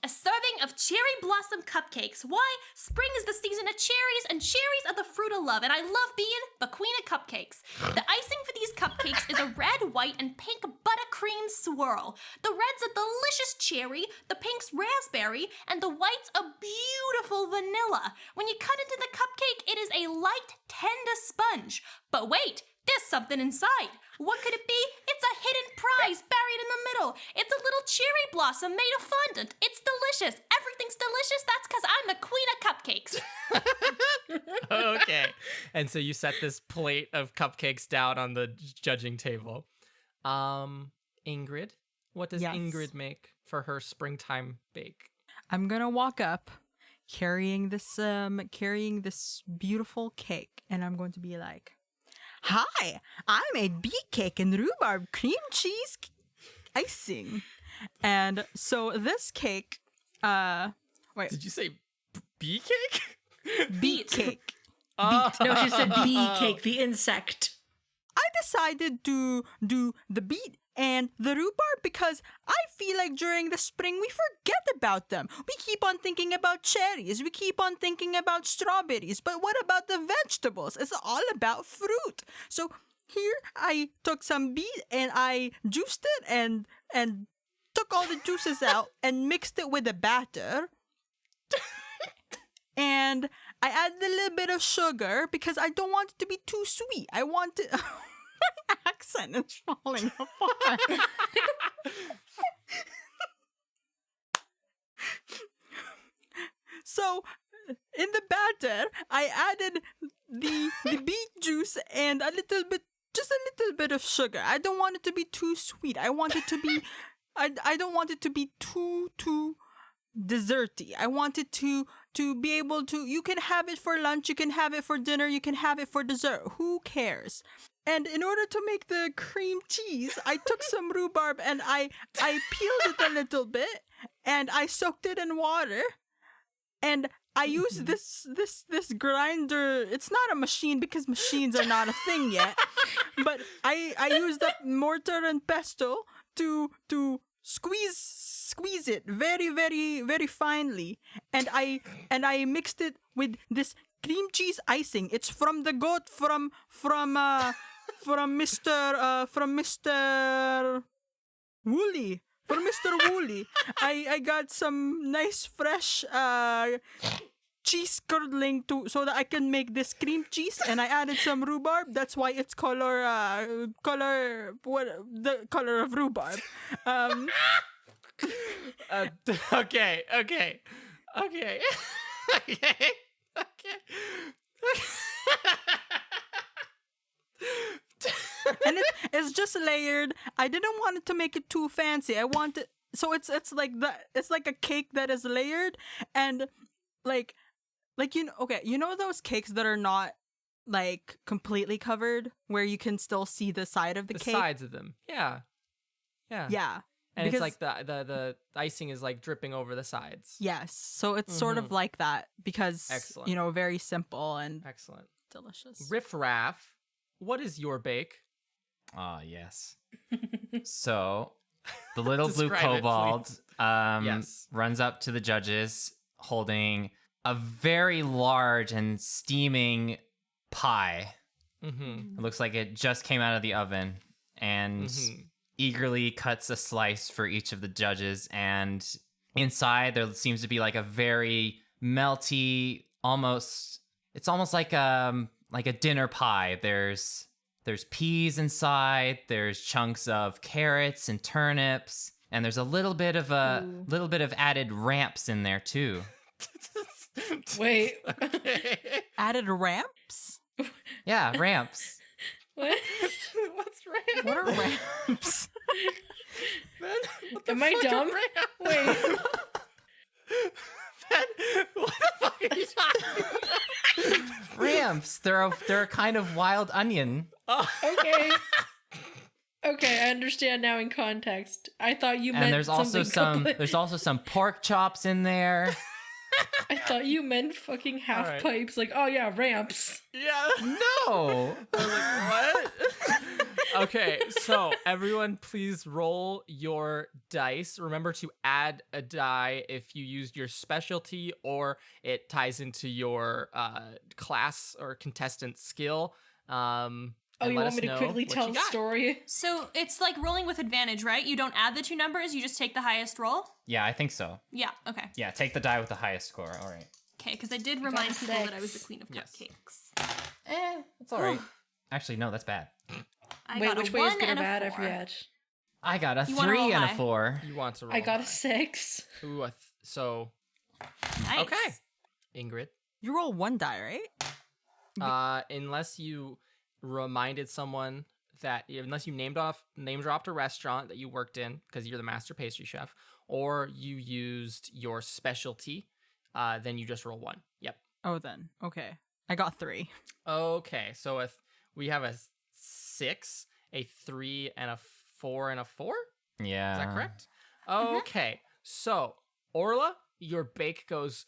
Speaker 7: a serving of cherry blossom cupcakes. Why? Spring is the season of cherries, and cherries are the fruit of love, and I love being the queen of cupcakes. The icing for these cupcakes is a red, white, and pink buttercream swirl. The red red's a delicious cherry, the pink's raspberry, and the white's a beautiful vanilla. When you cut into the cupcake, it is a light, tender sponge. But wait, there's something inside. What could it be? It's a hidden prize buried in the middle. It's a little cherry blossom made of fondant. It's delicious. Everything's delicious. That's because I'm the queen of cupcakes.
Speaker 1: Okay. And so you set this plate of cupcakes down on the judging table. Ingrid, what does
Speaker 3: Yes.
Speaker 1: Ingrid make for her springtime bake?
Speaker 3: I'm gonna walk up carrying this beautiful cake, and I'm going to be like, "Hi, I made bee cake and rhubarb cream cheese icing." And so this cake, wait,
Speaker 1: Did you say bee cake?
Speaker 3: beet cake.
Speaker 1: Oh.
Speaker 5: No, she said bee cake, the insect.
Speaker 3: I decided to do the beet and the rhubarb because I feel like during the spring we forget about them. We keep on thinking about cherries, we keep on thinking about strawberries, but what about the vegetables? It's all about fruit. So here I took some beet and I juiced it and took all the juices out and mixed it with a batter. And I added a little bit of sugar because I don't want it to be too sweet. I want it. My accent is falling apart. So, in the batter, I added the beet juice and just a little bit of sugar. I don't want it to be too sweet. I want it to be, I don't want it to be too desserty. I want it to be able to, you can have it for lunch, you can have it for dinner, you can have it for dessert. Who cares? And in order to make the cream cheese, I took some rhubarb and I peeled it a little bit and I soaked it in water. And I used this grinder. It's not a machine because machines are not a thing yet. But I used that mortar and pestle to squeeze it very, very, very finely. And I mixed it with this cream cheese icing. It's from the goat from Mr. Wooly. From Mr. Wooly. I got some nice fresh cheese curdling so that I can make this cream cheese, and I added some rhubarb. That's why it's the color of rhubarb.
Speaker 1: Okay.
Speaker 3: And it's just layered. I didn't want it to make it too fancy. I want it so it's like a cake that is layered and like you know those cakes that are not like completely covered where you can still see the side of the cake?
Speaker 1: Sides of them. Yeah.
Speaker 3: Yeah.
Speaker 1: And
Speaker 3: Because-
Speaker 1: it's like the icing is like dripping over the sides.
Speaker 3: Yes. So it's sort of like that because
Speaker 1: Excellent.
Speaker 3: very simple and
Speaker 1: Excellent.
Speaker 3: delicious.
Speaker 1: Riff Raff, what is your bake?
Speaker 2: Ah, yes. So the little blue
Speaker 1: Describe it,
Speaker 2: kobold
Speaker 1: please. Yes.
Speaker 2: runs up to the judges holding a very large and steaming pie.
Speaker 1: Mm-hmm.
Speaker 2: It looks like it just came out of the oven and
Speaker 1: Mm-hmm.
Speaker 2: eagerly cuts a slice for each of the judges. And inside there seems to be like a very melty, it's almost like a dinner pie. There's peas inside, there's chunks of carrots and turnips, and there's a little bit of added ramps in there too.
Speaker 5: Wait.
Speaker 3: Added ramps?
Speaker 2: Yeah, ramps.
Speaker 5: What?
Speaker 1: What's ramp?
Speaker 3: What are ramps?
Speaker 1: Ben, what the
Speaker 5: Am I
Speaker 1: fuck are
Speaker 5: dumb?
Speaker 1: ramp-
Speaker 5: Wait.
Speaker 1: Ben, what the fuck are you talking about?
Speaker 2: Ramps. They're a kind of wild onion.
Speaker 5: Okay. Okay, I understand now in context. I thought you meant
Speaker 2: And there's also
Speaker 5: something
Speaker 2: some pork chops in there.
Speaker 5: I thought you meant fucking half
Speaker 1: Alright.
Speaker 5: pipes. Like, oh yeah, ramps.
Speaker 1: Yeah.
Speaker 2: No.
Speaker 1: What? Okay, so everyone please roll your dice. Remember to add a die if you used your specialty or it ties into your class or contestant skill.
Speaker 5: Oh,
Speaker 1: and
Speaker 5: you
Speaker 1: let
Speaker 5: want
Speaker 1: us
Speaker 5: me to
Speaker 1: know
Speaker 5: quickly
Speaker 1: what
Speaker 5: tell
Speaker 1: you
Speaker 5: the
Speaker 1: got.
Speaker 5: story?
Speaker 7: So it's like rolling with advantage, right? You don't add the two numbers, you just take the highest roll?
Speaker 2: Yeah, I think so.
Speaker 7: Yeah, okay.
Speaker 2: Yeah, take the die with the highest score. All right.
Speaker 7: Okay, because I did remind people that I was the
Speaker 5: 6.
Speaker 7: queen of
Speaker 1: Yes.
Speaker 7: cupcakes.
Speaker 2: That's all right. Actually, no, that's bad.
Speaker 7: I
Speaker 5: Wait,
Speaker 7: got
Speaker 5: which
Speaker 7: a
Speaker 5: way is
Speaker 7: 1
Speaker 5: good or
Speaker 7: and a
Speaker 5: bad? I
Speaker 7: 4.
Speaker 5: forget.
Speaker 2: I got a
Speaker 7: You wanna roll
Speaker 2: 3 and a
Speaker 7: high?
Speaker 2: 4.
Speaker 1: You want to roll
Speaker 5: I got a
Speaker 1: high.
Speaker 5: 6.
Speaker 1: Ooh, so
Speaker 7: Nice.
Speaker 1: okay, Ingrid.
Speaker 3: You roll 1 die, right?
Speaker 1: Unless you reminded someone unless you name dropped a restaurant that you worked in because you're the master pastry chef, or you used your specialty, then you just roll 1. Yep.
Speaker 3: Oh, then. Okay. I got 3.
Speaker 1: Okay, so if we have a 6, a 3, and a 4 and a 4,
Speaker 2: Yeah.
Speaker 1: is that correct? Okay, so Orla, your bake goes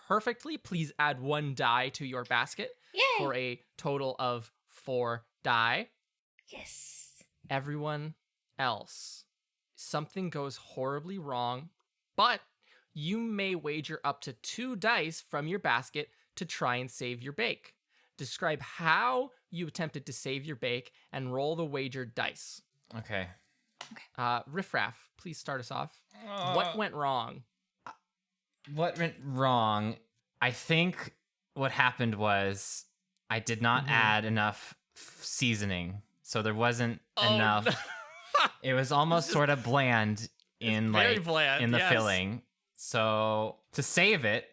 Speaker 1: perfectly. Please add 1 die to your basket
Speaker 4: Yay!
Speaker 1: for a total of 4 die.
Speaker 4: Yes.
Speaker 1: Everyone else, something goes horribly wrong, but you may wager up to 2 dice from your basket to try and save your bake. Describe how you attempted to save your bake and roll the wagered dice.
Speaker 2: Okay.
Speaker 1: Riffraff, please start us off. What went wrong?
Speaker 2: What went wrong? I think what happened was I did not add enough seasoning, so there wasn't enough.
Speaker 1: no.
Speaker 2: It was almost sort of bland in
Speaker 1: very
Speaker 2: like
Speaker 1: bland,
Speaker 2: in the
Speaker 1: yes.
Speaker 2: filling. So to save it,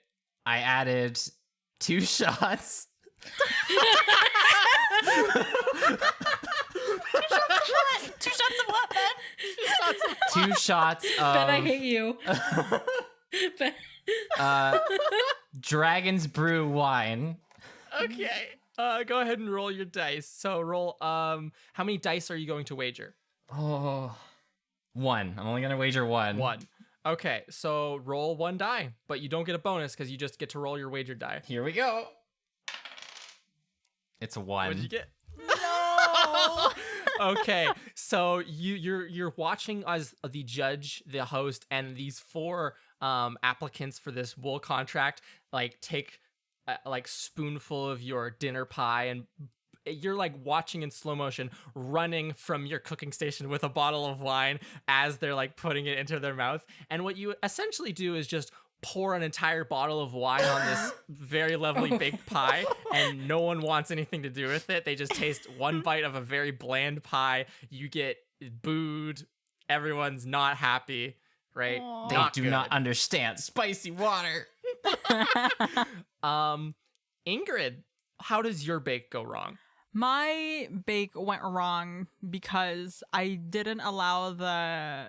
Speaker 2: I added 2 shots.
Speaker 7: 2 shots of what, Ben?
Speaker 2: 2 shots of
Speaker 5: Ben, I hate you. Ben.
Speaker 2: Dragon's Brew wine.
Speaker 1: Okay. Go ahead and roll your dice. So roll how many dice are you going to wager?
Speaker 2: Oh, 1. I'm only gonna wager 1.
Speaker 1: 1. Okay, so roll 1 die, but you don't get a bonus because you just get to roll your wagered die.
Speaker 2: Here we go. It's a 1.
Speaker 1: What'd you get? No. Okay, so you're watching as the judge, the host, and these 4 applicants for this wool contract like take like spoonful of your dinner pie, and you're like watching in slow motion, running from your cooking station with a bottle of wine as they're like putting it into their mouth. And what you essentially do is just pour an entire bottle of wine on this very lovely baked pie, and no one wants anything to do with it. They just taste 1 bite of a very bland pie. You get booed. Everyone's not happy, right?
Speaker 3: Aw.
Speaker 2: They
Speaker 1: Not
Speaker 2: do
Speaker 1: good.
Speaker 2: not understand spicy water.
Speaker 1: Ingrid, how does your bake go wrong?
Speaker 3: My bake went wrong because I didn't allow the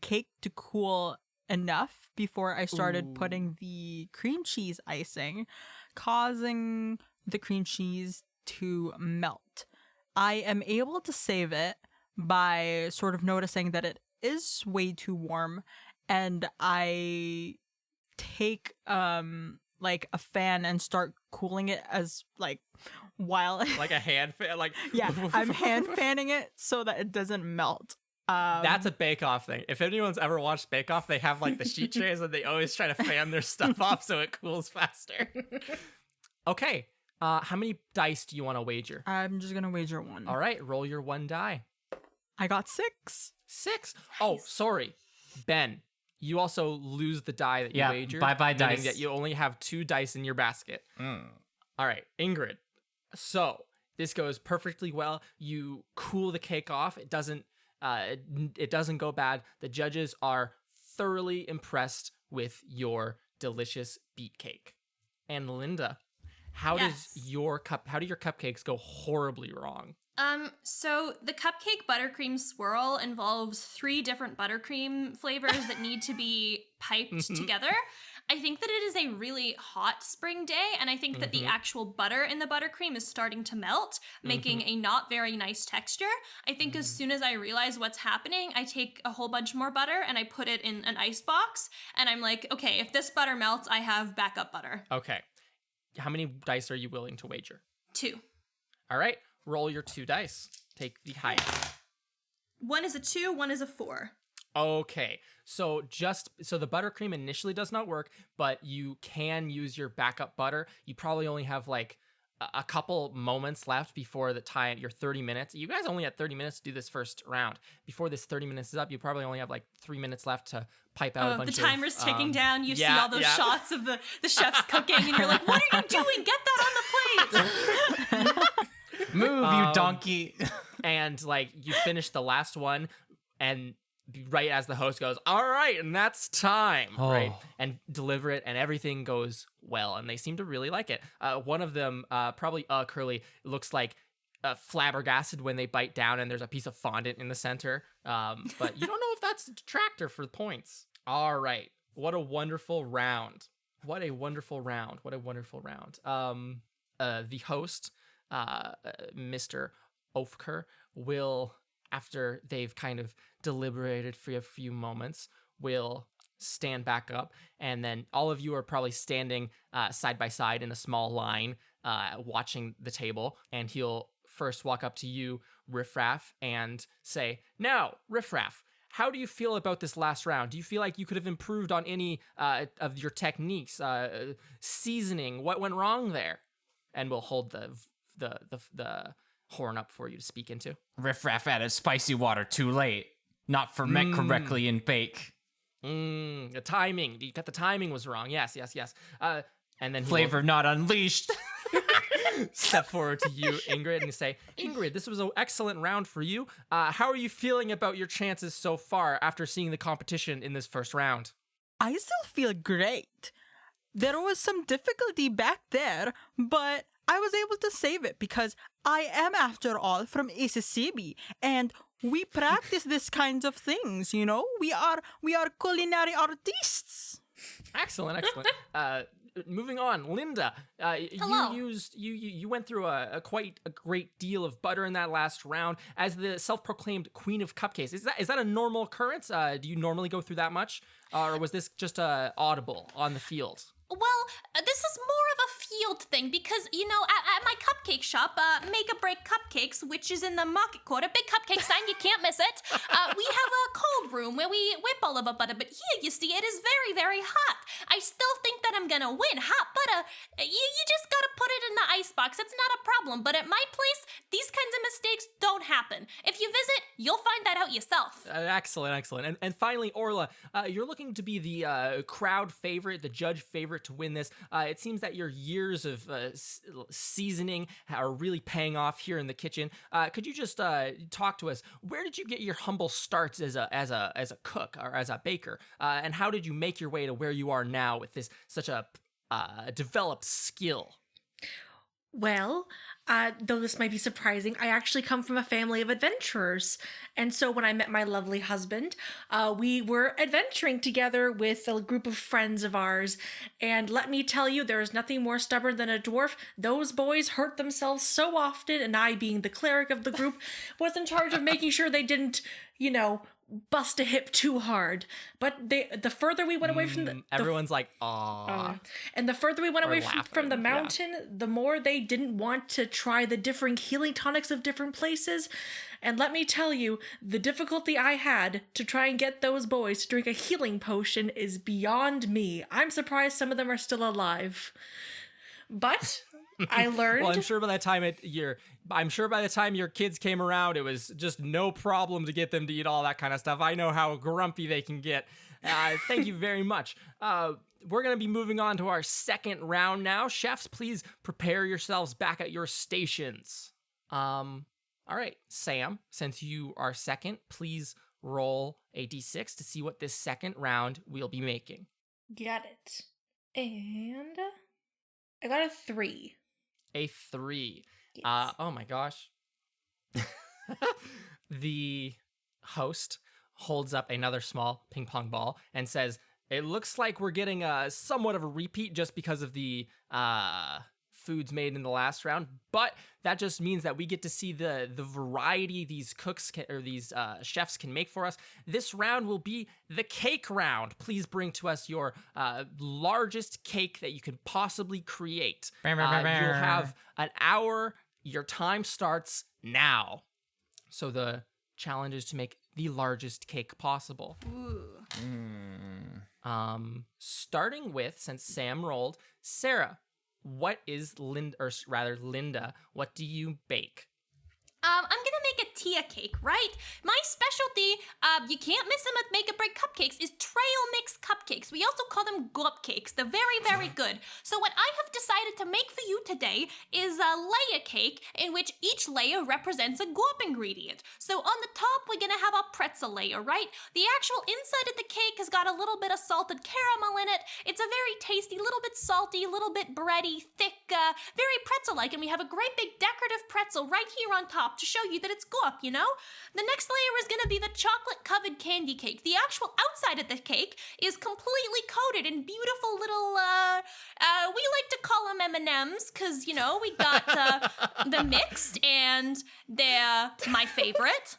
Speaker 3: cake to cool enough before I started putting the cream cheese icing, causing the cream cheese to melt. I am able to save it by sort of noticing that it is way too warm, and I take like a fan and start cooling it as like while
Speaker 1: Like a hand fan? Like
Speaker 3: yeah, I'm hand fanning it so that it doesn't melt.
Speaker 1: That's a Bake Off thing. If anyone's ever watched Bake Off, they have like the sheet trays and they always try to fan their stuff off so it cools faster. Okay. How many dice do you want to wager?
Speaker 3: I'm just gonna wager 1.
Speaker 1: All right, roll your 1 die.
Speaker 3: I got 6.
Speaker 1: 6. Oh, sorry. Ben, you also lose the die that you
Speaker 2: Yeah,
Speaker 1: wagered.
Speaker 2: bye-bye
Speaker 1: meaning
Speaker 2: dice.
Speaker 1: that you only have 2 dice in your basket. All right, Ingrid. So this goes perfectly well. You cool the cake off. It doesn't go bad. The judges are thoroughly impressed with your delicious beet cake. And Linda, how do your cupcakes go horribly wrong?
Speaker 7: So the cupcake buttercream swirl involves 3 different buttercream flavors that need to be piped together. I think that it is a really hot spring day, and I think that the actual butter in the buttercream is starting to melt, making a not very nice texture. I think as soon as I realize what's happening, I take a whole bunch more butter and I put it in an ice box, and I'm like, okay, if this butter melts, I have backup butter.
Speaker 1: Okay. How many dice are you willing to wager?
Speaker 7: 2.
Speaker 1: All right, roll your 2 dice. Take the highest.
Speaker 7: 1 is a 2, 1 is a 4.
Speaker 1: Okay, so the buttercream initially does not work, but you can use your backup butter. You probably only have like a couple moments left before the time, your 30 minutes. You guys only had 30 minutes to do this first round. Before this 30 minutes is up, you probably only have like 3 minutes left to pipe out a bunch
Speaker 7: The
Speaker 1: of...
Speaker 7: timer's ticking down. You see
Speaker 1: yeah,
Speaker 7: all those
Speaker 1: yeah.
Speaker 7: shots of the chef's cooking, and you're like, what are you doing? Get that on the plate.
Speaker 2: Move, you donkey.
Speaker 1: And like you finish the last one, and right as the host goes, all right, and that's time, right? And deliver it, and everything goes well, and they seem to really like it. One of them, probably Curly, looks like flabbergasted when they bite down and there's a piece of fondant in the center, but you don't know if that's a detractor for points. All right, what a wonderful round. What a wonderful round. What a wonderful round. The host, Mr. Ofker, will, after they've kind of deliberated for a few moments, will stand back up, and then all of you are probably standing side by side in a small line, watching the table, and he'll first walk up to you, Riffraff, and say, now, Riffraff, how do you feel about this last round? Do you feel like you could have improved on any of your techniques, seasoning? What went wrong there? And we'll hold the horn up for you to speak into.
Speaker 2: Riffraff added spicy water too late. Not ferment correctly and bake.
Speaker 1: The timing. You got the timing was wrong. Yes. And then
Speaker 2: Flavor not unleashed.
Speaker 1: step forward to you, Ingrid, and say, Ingrid, this was an excellent round for you. How are you feeling about your chances so far after seeing the competition in this first round?
Speaker 3: I still feel great. There was some difficulty back there, but I was able to save it because I am, after all, from Mississippi, and we practice this kinds of things, you know? We are culinary artists.
Speaker 1: Excellent. Moving on, Linda.
Speaker 7: Hello.
Speaker 1: You went through quite a great deal of butter in that last round as the self-proclaimed queen of cupcakes. Is that a normal occurrence? Do you normally go through that much, or was this just audible on the field?
Speaker 7: Well, this is more of a field thing because, you know, at my cupcake shop, Make a Break Cupcakes, which is in the market court, a big cupcake sign, you can't miss it, we have a cold room where we whip all of our butter, but here, you see, it is very, very hot. I still think that I'm gonna win. Hot butter, you just gotta put it in the icebox. It's not a problem, but at my place, these kinds of mistakes don't happen. If you visit, you'll find that out yourself.
Speaker 1: Excellent. And finally, Orla, you're looking to be the crowd favorite, the judge favorite to win this. It seems that your years of seasoning are really paying off here in the kitchen. Could you just talk to us? Where did you get your humble starts as a cook or as a baker? And how did you make your way to where you are now with this such a developed skill?
Speaker 5: Well, though this might be surprising, I actually come from a family of adventurers. And so when I met my lovely husband, we were adventuring together with a group of friends of ours. And let me tell you, there is nothing more stubborn than a dwarf. Those boys hurt themselves so often, and I, being the cleric of the group, was in charge of making sure they didn't, bust a hip too hard. But the further we went away from the
Speaker 1: everyone's like, "Aw."
Speaker 5: And the further we went away from the
Speaker 1: laughing,
Speaker 5: mountain, the more they didn't want to try the differing healing tonics of different places. And let me tell you, the difficulty I had to try and get those boys to drink a healing potion is beyond me. I'm surprised some of them are still alive. But I learned.
Speaker 1: Well, I'm sure by the time your kids came around, it was just no problem to get them to eat all that kind of stuff. I know how grumpy they can get. Thank you very much. We're going to be moving on to our second round now. Chefs, please prepare yourselves back at your stations. All right, Sam, since you are second, please roll a d6 to see what this second round we'll be making.
Speaker 5: Got it. And I got a 3.
Speaker 1: A 3.
Speaker 5: Yes.
Speaker 1: Oh my gosh. The host holds up another small ping pong ball and says, it looks like we're getting somewhat of a repeat just because of the foods made in the last round, but that just means that we get to see the variety these these chefs can make for us. This round will be the cake round. Please bring to us your largest cake that you could possibly create. You'll have an hour. Your time starts now. So the challenge is to make the largest cake possible.
Speaker 7: Ooh.
Speaker 1: Starting with, since Sam rolled, Sarah, what is Linda, what do you bake?
Speaker 7: I'm gonna make a Tia cake, right? My specialty, you can't miss them at Make It Break Cupcakes, is trail mix cupcakes. We also call them guap cakes. They're very, very good. So what I have decided to make for you today is a layer cake in which each layer represents a guap ingredient. So on the top, we're gonna have a pretzel layer, right? The actual inside of the cake has got a little bit of salted caramel in it. It's a very tasty, little bit salty, a little bit bready, thick, very pretzel-like, and we have a great big decorative pretzel right here on top to show you that it's guap, you know? The next layer is gonna be the chocolate-covered candy cake. The actual outside of the cake is completely coated in beautiful little, we like to call them M&Ms, because, you know, we got the mixed, and they're my favorite.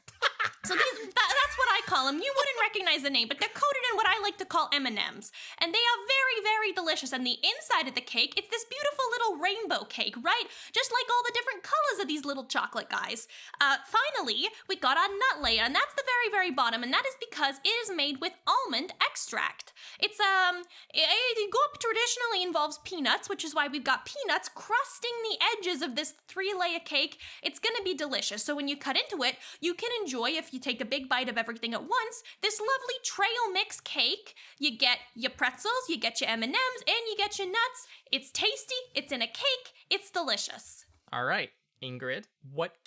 Speaker 7: So that's what I call them. You wouldn't recognize the name, but they're coated in what I like to call M&Ms. And they are very, very delicious. And the inside of the cake, it's this beautiful little rainbow cake, right? Just like all the different colors of these little chocolate guys. Finally, we got our nut layer, and that's the very, very bottom. And that is because it is made with almond extract. It's, guap traditionally involves peanuts, which is why we've got peanuts crusting the edges of this 3-layer cake. It's gonna be delicious. So when you cut into it, you can enjoy, if you take a big bite of everything at once, this lovely trail mix cake. You get your pretzels, you get your M&Ms, and you get your nuts. It's tasty, it's in a cake, it's delicious.
Speaker 1: All right, Ingrid, what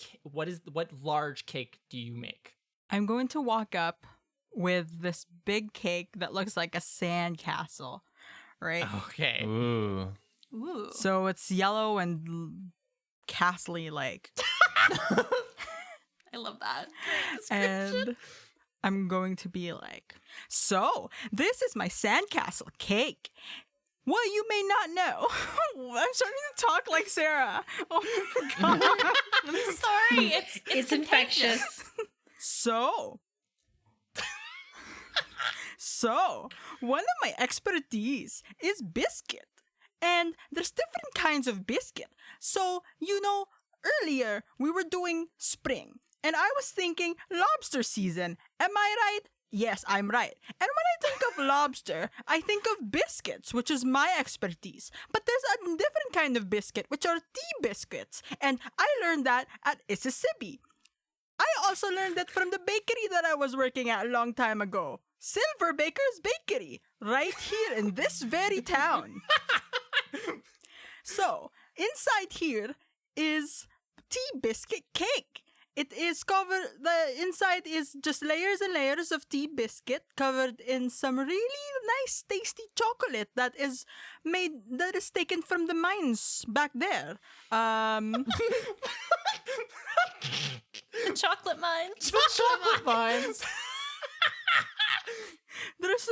Speaker 1: large cake do you make?
Speaker 3: I'm going to walk up with this big cake that looks like a sand castle, right?
Speaker 1: Okay.
Speaker 2: Ooh.
Speaker 7: Ooh.
Speaker 3: So it's yellow and castle-y like.
Speaker 7: I love that.
Speaker 3: And I'm going to be like, so this is my sandcastle cake. What you may not know. I'm starting to talk like Sarah. Oh my god.
Speaker 7: I'm sorry.
Speaker 5: It's infectious.
Speaker 3: So, one of my expertise is biscuit. And there's different kinds of biscuit. So, you know, earlier we were doing spring. And I was thinking lobster season. Am I right? Yes, I'm right. And when I think of lobster, I think of biscuits, which is my expertise. But there's a different kind of biscuit, which are tea biscuits. And I learned that at Mississippi. I also learned that from the bakery that I was working at a long time ago. Silver Baker's Bakery, right here in this very town. So, inside here is tea biscuit cake. It is covered, the inside is just layers and layers of tea biscuit covered in some really nice, tasty chocolate that is taken from the mines back there.
Speaker 7: Chocolate mines.
Speaker 2: Chocolate vines.
Speaker 3: There's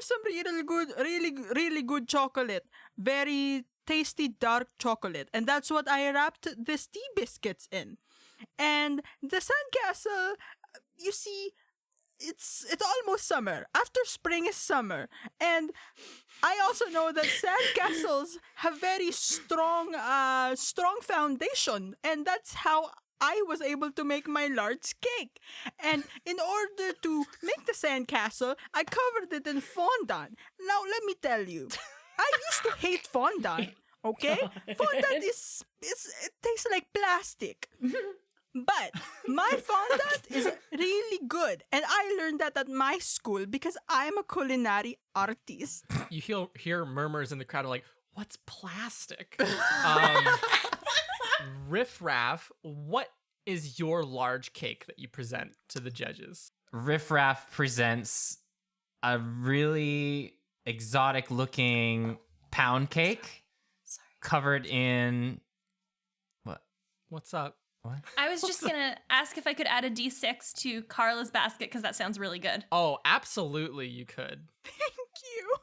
Speaker 3: some really good chocolate. Very tasty dark chocolate. And that's what I wrapped this tea biscuits in. And the sandcastle, you see, it's almost summer. After spring is summer. And I also know that sandcastles have very strong foundation. And that's how I was able to make my large cake. And in order to make the sandcastle, I covered it in fondant. Now, let me tell you, I used to hate fondant, okay? Fondant it tastes like plastic. But my fondant is really good. And I learned that at my school because I'm a culinary artist.
Speaker 1: You hear murmurs in the crowd like, what's plastic? Riff Raff, what is your large cake that you present to the judges?
Speaker 2: Riff Raff presents a really exotic looking pound cake covered in
Speaker 1: What's up?
Speaker 2: what?
Speaker 7: I was just gonna ask if I could add a D6 to Carla's basket because that sounds really good.
Speaker 1: Oh, absolutely you could.
Speaker 3: Thank you.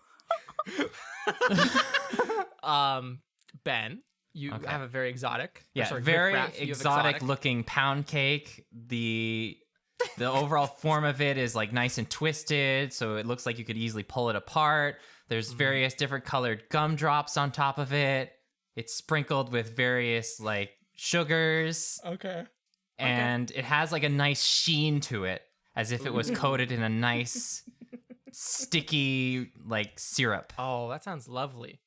Speaker 1: Ben, you
Speaker 2: Okay.
Speaker 1: have a very exotic.
Speaker 2: Yeah,
Speaker 1: Riff
Speaker 2: very
Speaker 1: Raff, you have
Speaker 2: exotic looking pound cake. The overall form of it is like nice and twisted, so it looks like you could easily pull it apart. There's various different colored gumdrops on top of it. It's sprinkled with various like sugars,
Speaker 1: Okay.
Speaker 2: and it has like a nice sheen to it, as if it was coated in a nice sticky like syrup.
Speaker 1: Oh, that sounds lovely.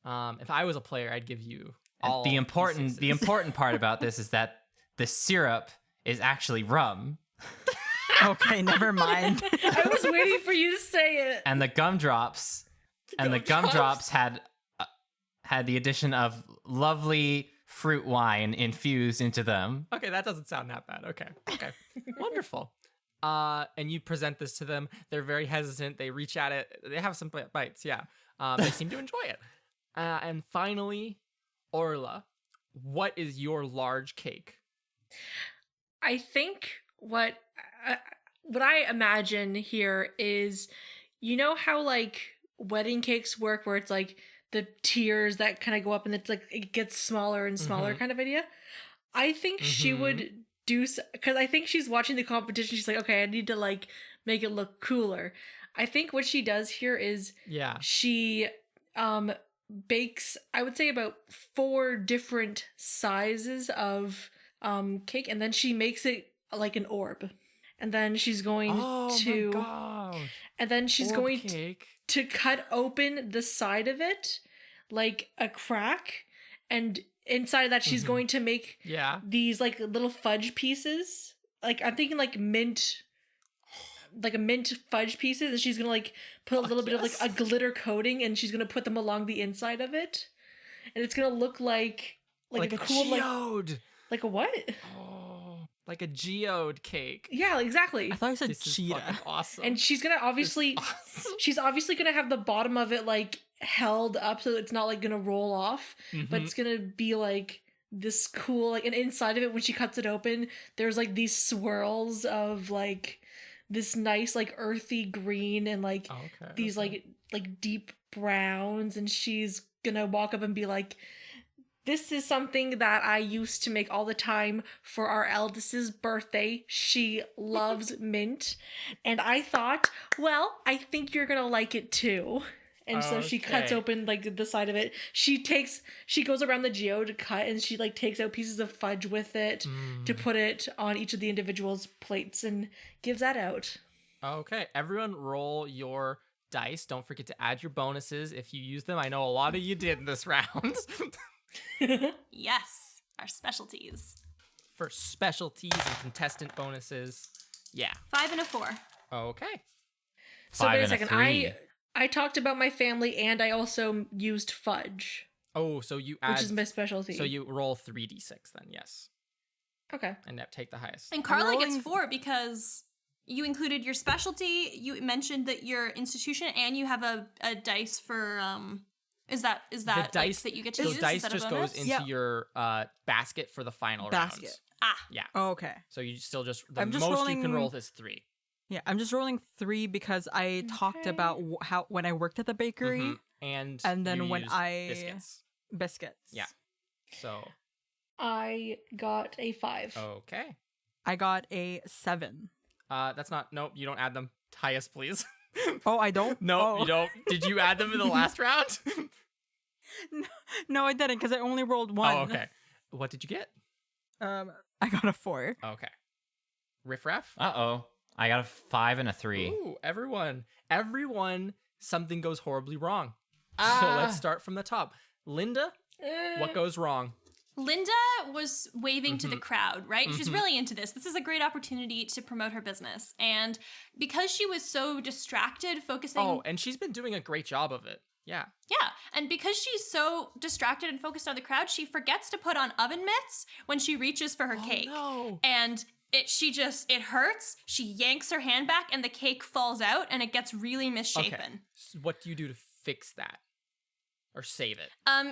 Speaker 1: If I was a player, I'd give you all
Speaker 2: The important
Speaker 1: D6s.
Speaker 2: part about this is that the syrup is actually rum,
Speaker 3: Okay, never mind.
Speaker 5: I was waiting for you to say it.
Speaker 2: and the gumdrops had the addition of lovely fruit wine infused into them.
Speaker 1: Okay, that doesn't sound that bad. Okay. Wonderful. And you present this to them. They're very hesitant. They reach at it. They have some bites. Yeah. They seem to enjoy it. And finally, Orla, what is your large cake?
Speaker 5: I think what I imagine here is, you know how like wedding cakes work, where it's like the tiers that kind of go up and it's like it gets smaller and smaller kind of idea. I think she would do, because I think she's watching the competition. She's like, okay, I need to like make it look cooler. I think what she does here is she bakes, I would say, about 4 different sizes of cake, and then she makes it like an orb, and then she's going and then she's
Speaker 1: Orb
Speaker 5: going
Speaker 1: cake.
Speaker 5: to cut open the side of it like a crack, and inside of that she's going to make these like little fudge pieces, like I'm thinking like mint, like a mint fudge pieces, and she's gonna like put a little bit of like a glitter coating, and she's gonna put them along the inside of it, and it's gonna look like a cool
Speaker 1: geode.
Speaker 5: like a what?
Speaker 1: Oh, like a geode cake.
Speaker 5: Yeah, exactly.
Speaker 3: I thought you said
Speaker 1: This is
Speaker 3: cheetah.
Speaker 1: fucking awesome.
Speaker 5: And she's gonna obviously she's obviously gonna have the bottom of it like held up so it's not like gonna roll off, but it's gonna be like this cool, like, and inside of it when she cuts it open, there's like these swirls of like this nice like earthy green and like these like deep browns, and she's gonna walk up and be like, this is something that I used to make all the time for our eldest's birthday. She loves mint. And I thought, well, I think you're going to like it too. And so she cuts open like the side of it. She goes around the geode to cut, and she like takes out pieces of fudge with it to put it on each of the individuals' plates and gives that out.
Speaker 1: Okay, everyone roll your dice. Don't forget to add your bonuses if you use them. I know a lot of you did in this round.
Speaker 7: Yes, our specialties.
Speaker 1: For specialties and contestant bonuses. Yeah.
Speaker 7: 5 and a 4.
Speaker 1: Okay.
Speaker 5: So
Speaker 2: 5
Speaker 5: wait a
Speaker 2: and a
Speaker 5: second.
Speaker 2: 3.
Speaker 5: I talked about my family, and I also used fudge,
Speaker 1: Oh, so you add...
Speaker 5: which is my specialty.
Speaker 1: So you roll 3d6 then, yes.
Speaker 5: Okay.
Speaker 1: And take the highest.
Speaker 7: And Carla
Speaker 3: rolling-
Speaker 7: gets 4 because you included your specialty, you mentioned that your institution, and you have a dice for is that
Speaker 1: The
Speaker 7: like,
Speaker 1: dice
Speaker 7: that you get to
Speaker 1: those
Speaker 7: use?
Speaker 1: dice
Speaker 7: Is that a
Speaker 1: just
Speaker 7: bonus?
Speaker 1: goes into your basket for the final
Speaker 3: Basket.
Speaker 1: round.
Speaker 7: Ah,
Speaker 1: Yeah.
Speaker 3: Oh, okay.
Speaker 1: So you still just... The
Speaker 3: I'm just
Speaker 1: most you can
Speaker 3: rolling-
Speaker 1: roll is 3.
Speaker 3: Yeah, I'm just rolling 3 because I talked about how when I worked at the bakery,
Speaker 1: Mhm. And
Speaker 3: then
Speaker 1: you
Speaker 3: when
Speaker 1: used
Speaker 3: I-
Speaker 1: biscuits.
Speaker 3: biscuits.
Speaker 1: Yeah. So,
Speaker 5: I got a 5.
Speaker 1: okay.
Speaker 3: I got a 7.
Speaker 1: That's not... Nope, you don't add them. Highest, please.
Speaker 3: Oh, I don't?
Speaker 1: No,
Speaker 3: Oh.
Speaker 1: you don't. Did you add them in the last round?
Speaker 3: No, I didn't because I only rolled 1.
Speaker 1: Oh, okay. What did you get?
Speaker 3: I got a 4.
Speaker 1: Okay. Riff Raff?
Speaker 2: Uh-oh. I got a 5 and a 3.
Speaker 1: Ooh, everyone, something goes horribly wrong. So let's start from the top. Linda, what goes wrong?
Speaker 7: Linda was waving to the crowd, right? She's really into this. This is a great opportunity to promote her business. And because she was so distracted focusing...
Speaker 1: Oh, and she's been doing a great job of it. Yeah.
Speaker 7: Yeah, and because she's so distracted and focused on the crowd, she forgets to put on oven mitts when she reaches for her cake.
Speaker 1: No.
Speaker 7: And it hurts. She yanks her hand back and the cake falls out and it gets really misshapen.
Speaker 1: Okay. So what do you do to fix that? Or save it?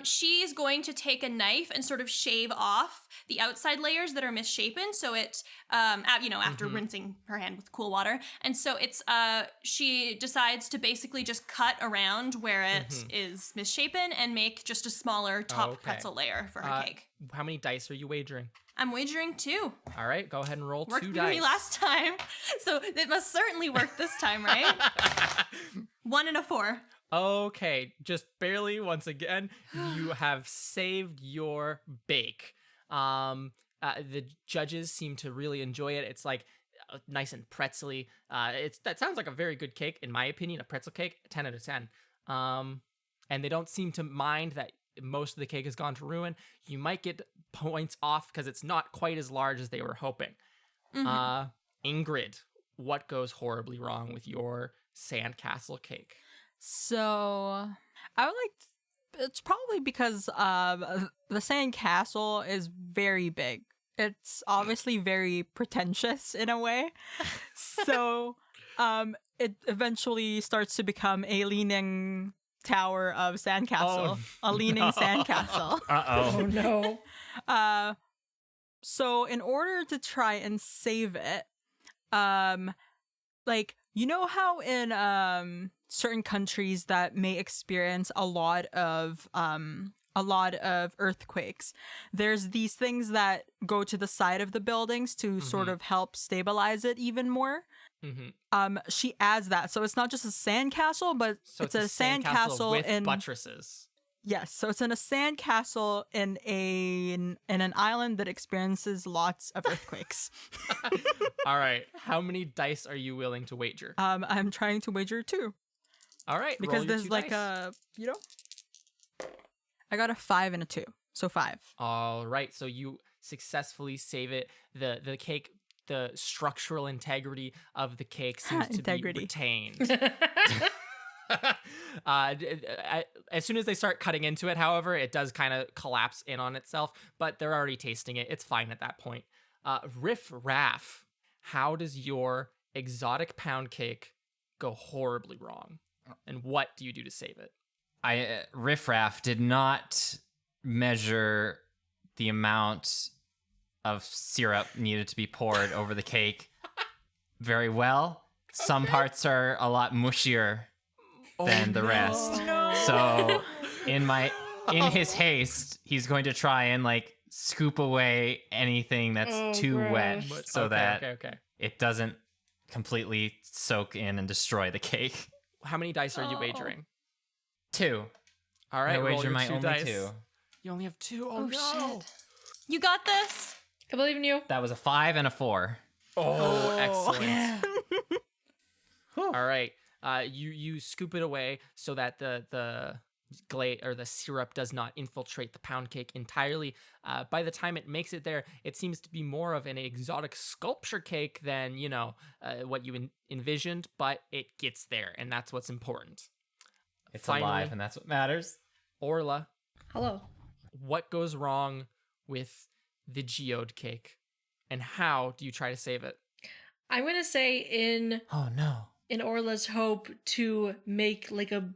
Speaker 7: She's going to take a knife and sort of shave off the outside layers that are misshapen. So it, after rinsing her hand with cool water. And so she decides to basically just cut around where it is misshapen and make just a smaller top pretzel layer for her cake.
Speaker 1: How many dice are you wagering?
Speaker 7: I'm wagering 2.
Speaker 1: All right, go ahead and roll
Speaker 7: Worked
Speaker 1: 2
Speaker 7: for
Speaker 1: dice.
Speaker 7: me last time. So it must certainly work this time, right? 1 and a 4.
Speaker 1: Okay, just barely once again, you have saved your bake. The judges seem to really enjoy it. It's like nice and pretzely. That sounds like a very good cake, in my opinion. A pretzel cake, 10 out of 10. and they don't seem to mind that most of the cake has gone to ruin, you might get points off because it's not quite as large as they were hoping. Ingrid, what goes horribly wrong with your sandcastle cake?
Speaker 3: So I would like. It's probably because the sand castle is very big. It's obviously very pretentious in a way. So it eventually starts to become a leaning tower of sandcastle, a leaning sandcastle.
Speaker 5: Oh no.
Speaker 3: So in order to try and save it, like, you know how in certain countries that may experience a lot of earthquakes, there's these things that go to the side of the buildings to sort of help stabilize it even more. She adds that, so it's not just a sandcastle, but
Speaker 1: So
Speaker 3: it's a sandcastle
Speaker 1: with
Speaker 3: in
Speaker 1: buttresses.
Speaker 3: Yes, so it's in a sandcastle in an island that experiences lots of earthquakes.
Speaker 1: All right. How many dice are you willing to wager?
Speaker 3: I'm trying to wager 2
Speaker 1: All right.
Speaker 3: because
Speaker 1: roll your
Speaker 3: there's
Speaker 1: 2
Speaker 3: like
Speaker 1: dice.
Speaker 3: I got a 5 and a 2, so 5.
Speaker 1: All right. So you successfully save it. The cake, the structural integrity of the cake seems to be
Speaker 3: Integrity.
Speaker 1: retained. As soon as they start cutting into it, however, it does kind of collapse in on itself, but they're already tasting it. It's fine at that point. Riff Raff, how does your exotic pound cake go horribly wrong? And what do you do to save it?
Speaker 2: Riff Raff did not measure the amount of syrup needed to be poured over the cake very well. Some parts are a lot mushier than the rest. So in his haste, he's going to try and like scoop away anything that's too wet so that it doesn't completely soak in and destroy the cake.
Speaker 1: How many dice are you wagering?
Speaker 2: 2.
Speaker 1: All right,
Speaker 2: I
Speaker 1: roll
Speaker 2: wager
Speaker 1: your
Speaker 2: my
Speaker 1: 2
Speaker 2: only
Speaker 1: dice.
Speaker 2: 2.
Speaker 1: You only have 2? Oh, no.
Speaker 7: Shit. You got this.
Speaker 5: I believe in you.
Speaker 2: That was a 5 and a 4.
Speaker 1: Oh, excellent. All right. You scoop it away so that the syrup does not infiltrate the pound cake entirely. By the time it makes it there, it seems to be more of an exotic sculpture cake than, what you envisioned, but it gets there, and that's what's important.
Speaker 2: It's
Speaker 1: Finally,
Speaker 2: alive, and that's what matters.
Speaker 1: Orla,
Speaker 5: Hello.
Speaker 1: what goes wrong with the geode cake, and how do you try to save it?
Speaker 5: I'm gonna say in
Speaker 2: Oh no.
Speaker 5: Orla's hope to make like a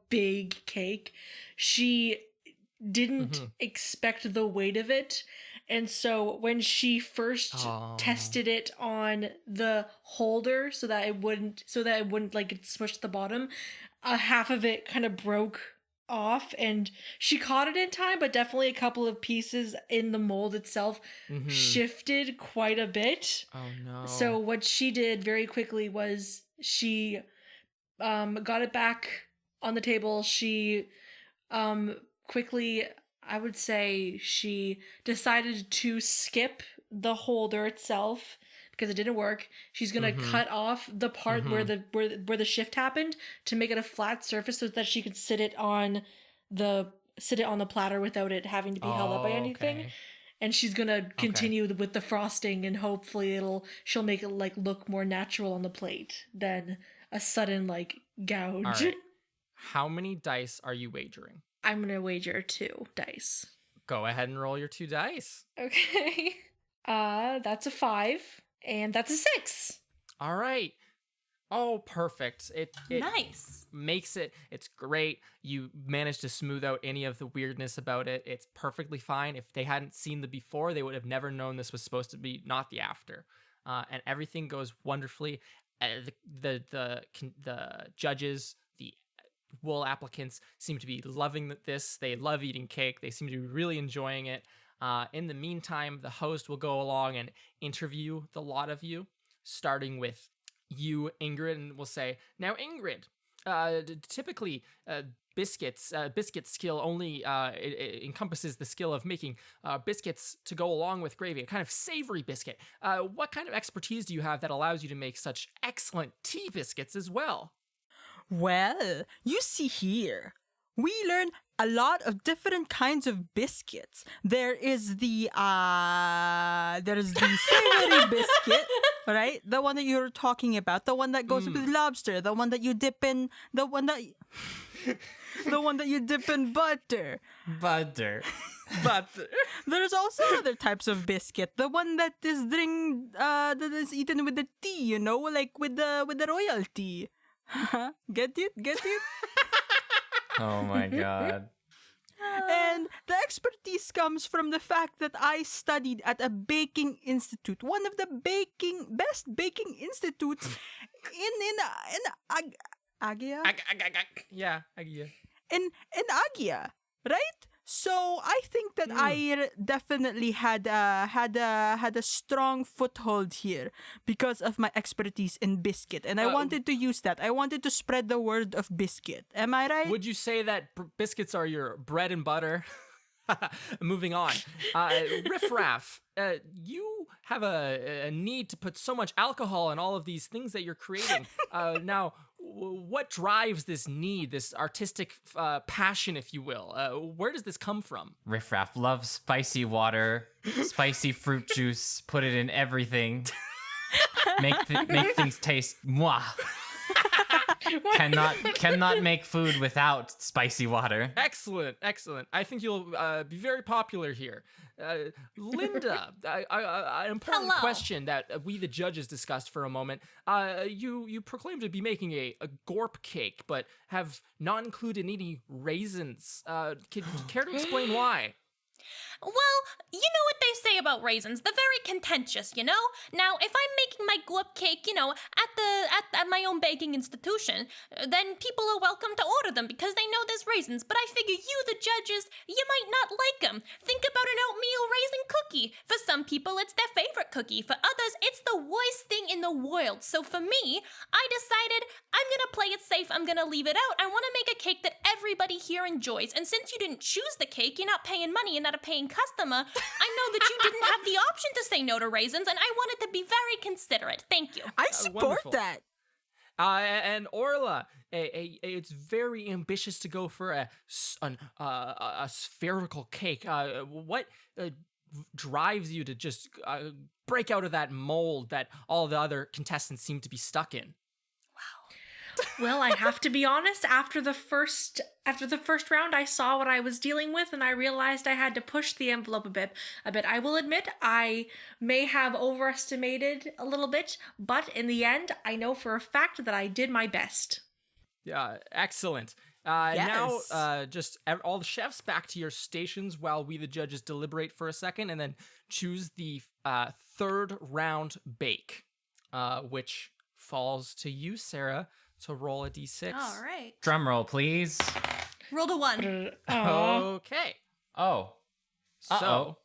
Speaker 5: big cake, she didn't expect the weight of it, and so when she first tested it on the holder so that it wouldn't like get smushed at the bottom, half of it kind of broke off, and she caught it in time, but definitely a couple of pieces in the mold itself shifted quite a bit.
Speaker 1: Oh no.
Speaker 5: So what she did very quickly was she got it back on the table. She quickly, I would say, she decided to skip the holder itself because it didn't work. She's gonna cut off the part where the shift happened to make it a flat surface so that she could sit it on the platter without it having to be held up by anything.
Speaker 1: Okay.
Speaker 5: And she's gonna continue with the frosting, and hopefully she'll make it like look more natural on the plate than a sudden like gouge.
Speaker 1: All right. How many dice are you wagering?
Speaker 5: I'm gonna wager 2 dice.
Speaker 1: Go ahead and roll your 2 dice.
Speaker 5: Okay. That's a 5, and that's a 6.
Speaker 1: All right. Oh, perfect. It
Speaker 7: Nice.
Speaker 1: makes it. It's great. You managed to smooth out any of the weirdness about it. It's perfectly fine. If they hadn't seen the before, they would have never known this was supposed to be not the after. And everything goes wonderfully. The judges, the wool applicants seem to be loving this. They love eating cake. They seem to be really enjoying it. In the meantime, the host will go along and interview the lot of you, starting with you, Ingrid, and will say, "Now, Ingrid, typically biscuit skill only it encompasses the skill of making biscuits to go along with gravy, a kind of savory biscuit. What kind of expertise do you have that allows you to make such excellent tea biscuits as well?"
Speaker 3: Well, you see here, we learn a lot of different kinds of biscuits. There's the savory biscuit, right? The one that you're talking about, the one that goes with lobster, the one that you dip in, the one that you dip in butter.
Speaker 2: Butter.
Speaker 1: But
Speaker 3: There's also other types of biscuit. The one that is eaten with the tea, like with the royal tea. Get it?
Speaker 2: Oh my god.
Speaker 3: And the expertise comes from the fact that I studied at a baking institute, one of the best baking institutes in Agia,
Speaker 1: yeah, I
Speaker 3: in Agia, right? So I think that I definitely had a strong foothold here because of my expertise in biscuit, and I wanted to use that. I wanted to spread the word of biscuit. Am I right?
Speaker 1: Would you say that biscuits are your bread and butter? Moving on. Riff Raff, you have a need to put so much alcohol in all of these things that you're creating. Now, what drives this need, this artistic passion, if you will? Where does this come from?
Speaker 2: Riff Raff loves spicy water, spicy fruit juice, put it in everything. Make things taste mwah. Cannot make food without spicy water.
Speaker 1: Excellent. I think you'll be very popular here. Linda, an important
Speaker 7: Hello.
Speaker 1: question that we the judges discussed for a moment. You proclaimed to be making a gorp cake, but have not included any raisins. Could you care to explain why?
Speaker 7: Well, you know what they say about raisins. They're very contentious, you know? Now, if I'm making my glop cake, at my own baking institution, then people are welcome to order them because they know there's raisins. But I figure you, the judges, you might not like them. Think about an oatmeal raisin cookie. For some people, it's their favorite cookie. For others, it's the worst thing in the world. So for me, I decided I'm gonna play it safe. I'm gonna leave it out. I want to make a cake that everybody here enjoys. And since you didn't choose the cake, you're not paying money, you're not a paying customer, I know that you didn't have the option to say no to raisins, and I wanted to be very considerate. Thank you.
Speaker 3: I support
Speaker 1: wonderful.
Speaker 3: that.
Speaker 1: And Orla, it's very ambitious to go for a spherical cake. What drives you to just break out of that mold that all the other contestants seem to be stuck in?
Speaker 5: Well, I have to be honest, after the first round, I saw what I was dealing with and I realized I had to push the envelope a bit. I will admit I may have overestimated a little bit, but in the end, I know for a fact that I did my best.
Speaker 1: Yeah, excellent.
Speaker 3: Yes.
Speaker 1: Now, just all the chefs back to your stations while we the judges deliberate for a second and then choose the third round bake, which falls to you, Sarah, to roll a d6.
Speaker 7: All right.
Speaker 2: Drum roll, please.
Speaker 7: Roll to 1.
Speaker 1: Okay.
Speaker 2: Oh.
Speaker 1: So,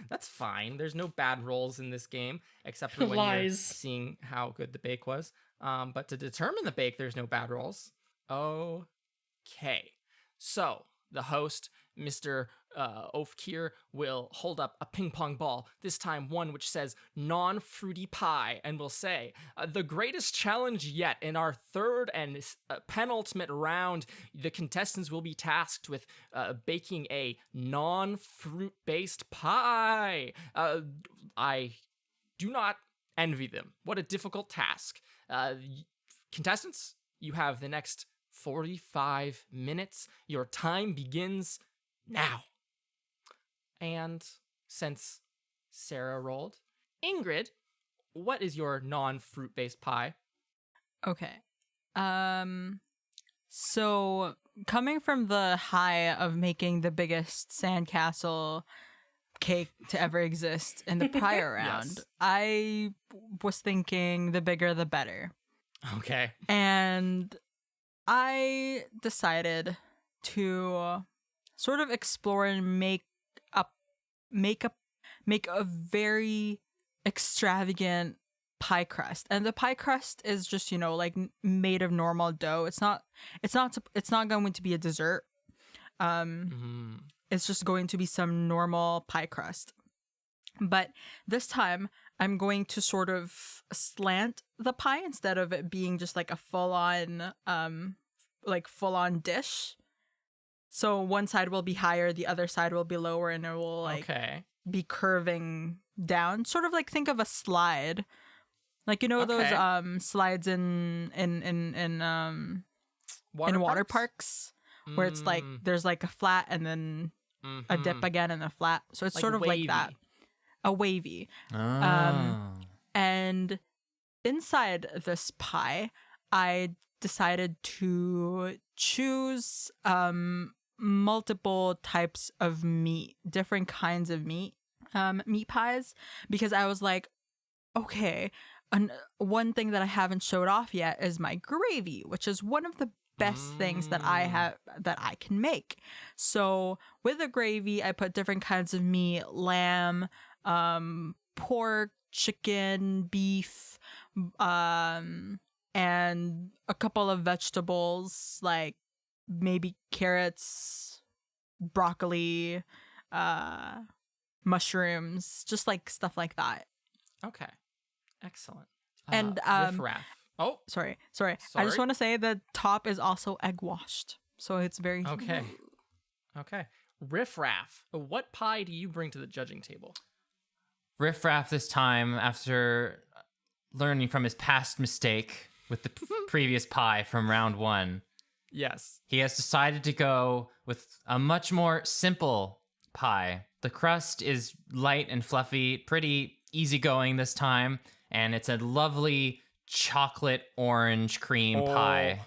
Speaker 1: that's fine. There's no bad rolls in this game, except for when you're
Speaker 5: Lies.
Speaker 1: seeing how good the bake was. But to determine the bake, there's no bad rolls. Okay. So, the host, Mr. Ofkir, will hold up a ping pong ball, this time one which says non-fruity pie, and will say, the greatest challenge yet. In our third and penultimate round, the contestants will be tasked with baking a non-fruit-based pie. I do not envy them. What a difficult task. Contestants, you have the next 45 minutes. Your time begins now. And since Sarah rolled, Ingrid, what is your non-fruit-based pie?
Speaker 3: Okay. So coming from the high of making the biggest sandcastle cake to ever exist in the prior round,
Speaker 1: Yes.
Speaker 3: I was thinking the bigger the better.
Speaker 1: Okay.
Speaker 3: And I decided to sort of explore and make a very extravagant pie crust. And the pie crust is just, made of normal dough. It's not going to be a dessert. It's just going to be some normal pie crust. But this time I'm going to sort of slant the pie instead of it being just like a full-on like full on dish. So one side will be higher, the other side will be lower, and it will like
Speaker 1: Okay.
Speaker 3: be curving down. Sort of like think of a slide. Like those
Speaker 1: Okay.
Speaker 3: slides in water parks where it's like there's like a flat and then a dip again and a flat. So it's
Speaker 1: Like
Speaker 3: sort of like that.
Speaker 1: wavy.
Speaker 3: A wavy.
Speaker 2: Oh.
Speaker 3: And inside this pie, I decided to choose multiple types of meat, different kinds of meat pies, because I was like, okay, one thing that I haven't showed off yet is my gravy, which is one of the best things that I have that I can make. So with the gravy, I put different kinds of meat, lamb, pork, chicken, beef, and a couple of vegetables like maybe carrots, broccoli, mushrooms, just like stuff like that.
Speaker 1: Okay. Excellent.
Speaker 3: And
Speaker 1: riffraff. Oh,
Speaker 3: sorry. I just
Speaker 1: Sorry?
Speaker 3: want to say the top is also egg washed, so it's very
Speaker 1: okay. Okay. Riffraff. What pie do you bring to the judging table?
Speaker 2: Riffraff this time, after learning from his past mistake with the previous pie from round 1,
Speaker 1: Yes.
Speaker 2: he has decided to go with a much more simple pie. The crust is light and fluffy, pretty easygoing this time, and it's a lovely chocolate orange cream pie